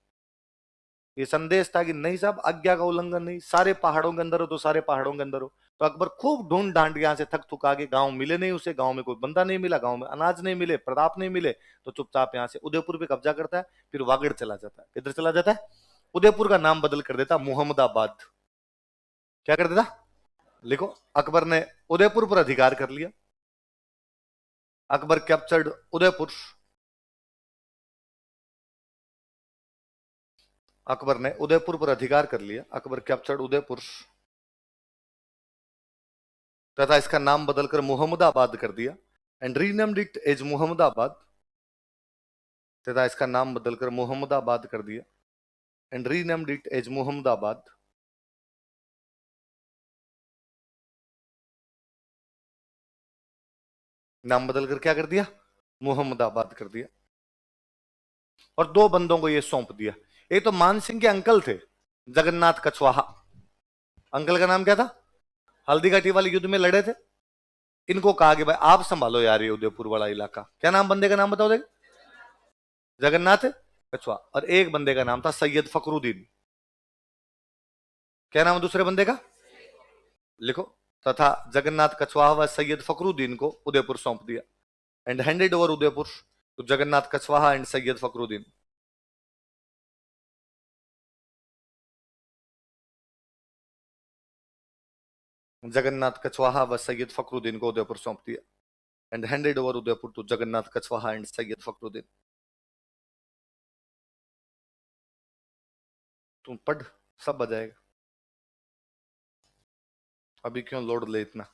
ये संदेश था कि नहीं साहब आज्ञा का उल्लंघन नहीं, सारे पहाड़ों के अंदर हो तो सारे पहाड़ों के अंदर हो। तो अकबर खूब ढूंढ ढांड के यहाँ से थक थुका के, गांव मिले नहीं उसे, गांव में कोई बंदा नहीं मिला, गांव में अनाज नहीं मिले, प्रताप नहीं मिले, तो चुपचाप यहाँ से उदयपुर पे कब्जा करता है। फिर वागड़ चला जाता है। किधर चला जाता है? उदयपुर का नाम बदल कर देता मोहम्मदाबाद। क्या कर देता? लिखो, अकबर ने उदयपुर पर अधिकार कर लिया। अकबर कैप्चर्ड उदयपुर। अकबर ने उदयपुर पर अधिकार कर लिया। अकबर कैप्चर्ड उदयपुर तथा इसका नाम बदलकर मोहम्मदाबाद कर दिया, and renamed it as Mohammadabad. तथा इसका नाम बदलकर मोहम्मदाबाद कर दिया and renamed it as Mohammadabad. नाम बदलकर क्या कर दिया? मोहम्मदाबाद कर दिया। और दो बंदों को ये सौंप दिया। एक तो मान सिंह के अंकल थे, जगन्नाथ कछवाहा। अंकल का नाम क्या था? हल्दी घाटी वाले युद्ध में लड़े थे। इनको कहा कि भाई आप संभालो यार ये उदयपुर वाला इलाका। क्या नाम बंदे का नाम बताओ देख? जगन्नाथ कछवा। और एक बंदे का नाम था सैयद फखरुद्दीन। क्या नाम है दूसरे बंदे का? लिखो। तथा जगन्नाथ कछवाहा व सैयद फखरुद्दीन को उदयपुर सौंप दिया and handed over Udaipur to Jagannath Kachhwaha and Syed Fakhruddin. Jagannath Kachhwaha व सैयद फखरुद्दीन को उदयपुर सौंप दिया and handed over Udaipur to Jagannath Kachhwaha and Syed Fakhruddin. तुम पढ़, सब बजाएगा। अभी क्यों लोड ले इतना?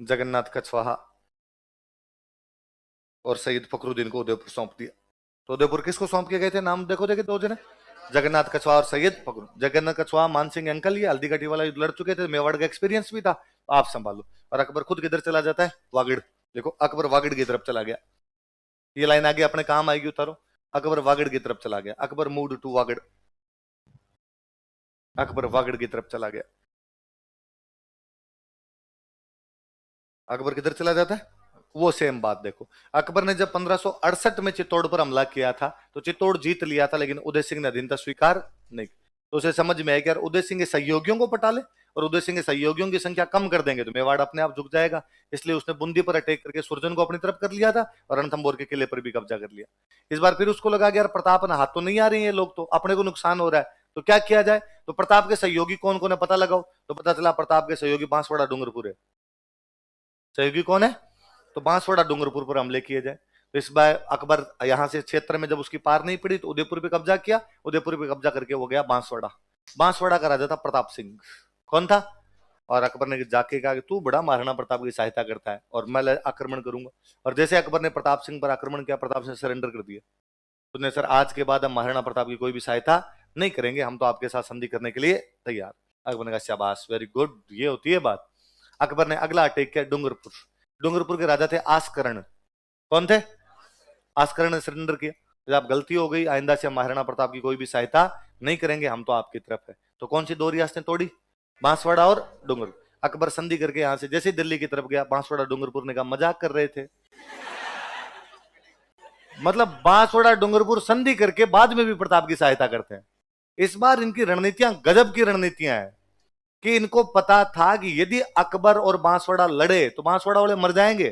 जगन्नाथ कछवाहा और सैयद फखरुद्दीन को उदयपुर सौंप दिया। तो उदयपुर किसको सौंप के गए थे? नाम देखो देखे दो जने, जगन्नाथ कछवाहा और सैयद फखरुद्दीन। जगन्नाथ कछवाहा मान सिंह अंकल, ये हल्दी घाटी वाला लड़ चुके थे, मेवाड़ का एक्सपीरियंस भी था, आप संभालो। और अकबर खुद किधर चला जाता है? वागड़। देखो अकबर वागड़ की तरफ चला गया। ये लाइन आगे अपने काम आएगी, उतारो। अकबर वागड़ की तरफ चला गया। Akbar moved to Vagad. अकबर वागड़ की तरफ चला गया। अकबर किधर चला जाता है? वो सेम बात देखो। अकबर ने जब 1568 में चित्तौड़ पर हमला किया था तो चित्तौड़ जीत लिया था, लेकिन उदय सिंह ने अधीनता स्वीकार नहीं। तो उसे समझ में आया कि यार उदय सिंह के सहयोगियों को पटा ले, और उदय सिंह के सहयोगियों की संख्या कम कर देंगे तो मेवाड़ अपने आप झुक जाएगा। इसलिए उसने बूंदी पर अटैक करके सुरजन को अपनी तरफ कर लिया था और रणथंभौर के किले पर भी कब्जा कर लिया। इस बार फिर उसको लगा कि यार प्रताप ना हाथ तो नहीं आ रही है लोग, तो अपने को नुकसान हो रहा है, तो क्या किया जाए? तो प्रताप के सहयोगी कौन कौन है पता लगाओ। तो पता चला प्रताप के सहयोगी बांसवाड़ा डूंगरपुर है। सहयोगी कौन है? तो बांसवाड़ा डूंगरपुर पर हमले किए जाए। तो इस बार अकबर यहां से क्षेत्र में जब उसकी पार नहीं पड़ी तो उदयपुर पे कब्जा किया। उदयपुर पे कब्जा करके वो गया बांसवाड़ा। बांसवाड़ा का राजा था प्रताप सिंह। कौन था? और अकबर ने जाके कहा कि तू बड़ा महाराणा प्रताप की सहायता करता है और मैं आक्रमण करूंगा। और जैसे अकबर ने प्रताप सिंह पर आक्रमण किया, प्रताप सिंह सरेंडर कर दिया। उसने सर आज के बाद हम महाराणा प्रताप की कोई भी सहायता नहीं करेंगे, हम तो आपके साथ संधि करने के लिए तैयार। अकबर ने कहा शाबाश, वेरी गुड, ये होती है बात। अकबर ने अगला अटैक किया डूंगरपुर। डूंगरपुर के राजा थे आस्करण। कौन थे? आस्करण ने सरेंडर किया। जब गलती हो गई, आइंदा से हम महाराणा प्रताप की कोई भी सहायता नहीं करेंगे, हम तो आपकी तरफ है। तो कौन सी दो रियासतें तोड़ी? बांसवाड़ा और डूंगरपुर। अकबर संधि करके यहां से जैसे दिल्ली की तरफ गया, बांसवाड़ा डूंगरपुर ने कहा मजाक कर रहे थे। मतलब बांसवाड़ा डूंगरपुर संधि करके बाद में भी प्रताप की सहायता करते हैं। इस बार इनकी रणनीतियां गजब की रणनीतियां हैं कि इनको पता था कि यदि अकबर और बांसवाड़ा लड़े तो बांसवाड़ा वाले मर जाएंगे,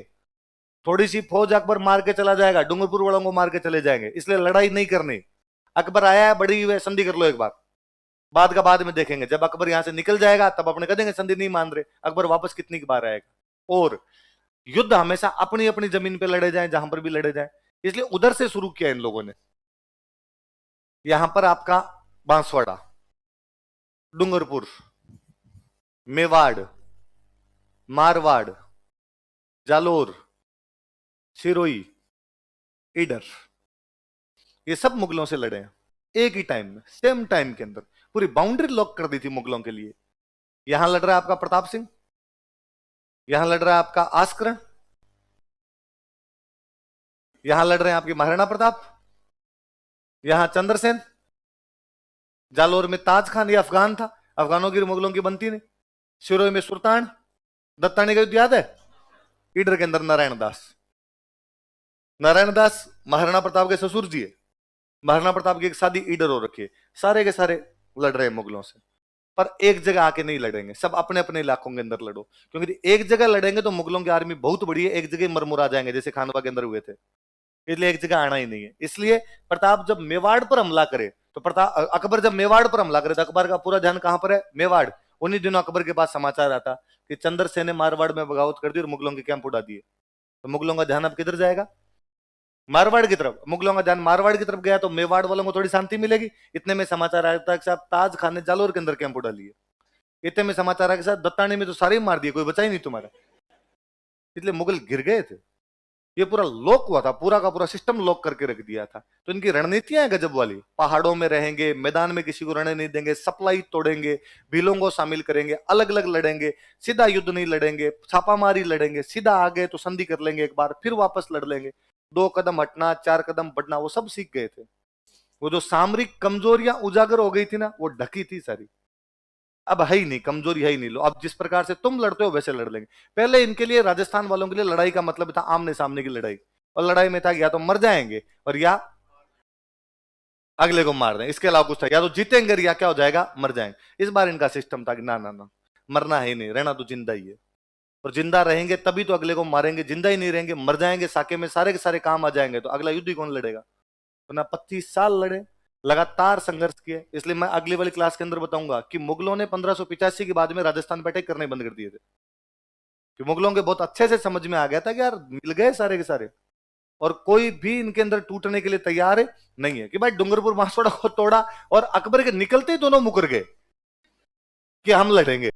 थोड़ी सी फौज अकबर मार के चला जाएगा, डूंगरपुर वालों को मार के चले जाएंगे, इसलिए लड़ाई नहीं करनी। अकबर आया है, बड़ी हुई संधि कर लो एक बार, बाद का बाद में देखेंगे। जब अकबर यहां से निकल जाएगा तब अपने कह देंगे संधि नहीं मान रहे। अकबर वापस कितनी बार आएगा? और युद्ध हमेशा अपनी अपनी जमीन पे लड़े जाए, जहां पर भी लड़े जाए, इसलिए उधर से शुरू किया इन लोगों ने। यहां पर आपका बांसवाड़ा, डूंगरपुर, मेवाड़, मारवाड़, जालोर, सिरोही, ईडर, ये सब मुगलों से लड़े हैं एक ही टाइम में, सेम टाइम के अंदर। पूरी बाउंड्री लॉक कर दी थी मुगलों के लिए। यहां लड़ रहा है आपका प्रताप सिंह, यहां लड़ रहा है आपका आस्करण, यहां लड़ रहे हैं आपके महाराणा प्रताप, यहां चंद्रसेन, जालोर में ताज खान, ये अफगान था, अफगानों की मुगलों की बनती नहीं। सिरोही में सुल्तान, दत्तानी का युद्ध याद है? ईडर के अंदर नारायण दास। नारायण दास महाराणा प्रताप के ससुर जी है। महाराणा प्रताप की एक शादी ईडर हो रखी है। सारे के सारे लड़ रहे हैं मुगलों से, पर एक जगह आके नहीं लड़ेंगे, सब अपने अपने इलाकों के अंदर लड़ो। क्योंकि एक जगह लड़ेंगे तो मुगलों की आर्मी बहुत बड़ी है, एक जगह मरमुरा जाएंगे जैसे खानवा के अंदर हुए थे, इसलिए एक जगह आना ही नहीं है। इसलिए प्रताप जब मेवाड़ पर हमला करे तो प्रताप अकबर जब मेवाड़ पर हमला करे तो अकबर का पूरा ध्यान कहां पर है? मेवाड़। उन्हीं दिनों अकबर के पास समाचार आता कि चंद्रसेन ने मारवाड़ में बगावत कर दी और मुगलों के कैंप उड़ा दिए। तो मुगलों का ध्यान अब किधर जाएगा? मारवाड़ की तरफ। मुगलों का ध्यान मारवाड़ की तरफ गया तो मेवाड़ वालों को थोड़ी शांति मिलेगी। इतने में समाचार आया था कि साहब ताज खान ने जालोर के अंदर कैंप उड़ा लिए। इतने में समाचार आया कि साहब दत्तानी में तो सारे ही मार दिए, कोई बचा ही नहीं तुम्हारा। इसलिए मुगल गिर गए थे। ये पूरा लॉक हुआ था, पूरा का पूरा सिस्टम लॉक करके रख दिया था। तो इनकी रणनीतियां हैं गजब वाली। पहाड़ों में रहेंगे, मैदान में किसी को रहने नहीं देंगे, सप्लाई तोड़ेंगे, भीलों को शामिल करेंगे, अलग अलग लड़ेंगे, सीधा युद्ध नहीं लड़ेंगे, छापामारी लड़ेंगे, सीधा आ गए तो संधि कर लेंगे एक बार, फिर वापस लड़ लेंगे। 2 कदम हटना, 4 कदम बढ़ना, वो सब सीख गए थे। वो जो सामरिक कमजोरियां उजागर हो गई थी ना, वो ढकी थी सारी। अब है ही नहीं, कमजोरी है ही नहीं। लो अब जिस प्रकार से तुम लड़ते हो वैसे लड़ लेंगे। पहले इनके लिए, राजस्थान वालों के लिए लड़ाई का मतलब था आमने सामने की लड़ाई। और लड़ाई में था या तो मर जाएंगे और या अगले को मार दें, इसके अलावा कुछ था, या तो जीतेंगे या क्या हो जाएगा, मर जाएंगे। इस बार इनका सिस्टम था कि ना ना ना, मरना है ही नहीं, रहना तो जिंदा ही है। और जिंदा रहेंगे तभी तो अगले को मारेंगे, जिंदा ही नहीं रहेंगे, मर जाएंगे साके में, सारे के सारे काम आ जाएंगे, तो अगला युद्ध ही कौन लड़ेगा। तो ना 25 साल लड़े, लगातार संघर्ष किए। इसलिए मैं अगली वाली क्लास के अंदर बताऊंगा कि मुगलों ने 1585 के बाद में राजस्थान पे अटैक करने बंद कर दिए थे। कि मुगलों के बहुत अच्छे से समझ में आ गया था कि यार मिल गए सारे के सारे, और कोई भी इनके अंदर टूटने के लिए तैयार है नहीं है। कि भाई डूंगरपुर मासोड़ा को तोड़ा और अकबर के निकलते ही दोनों मुकर गए कि हम लड़ेंगे।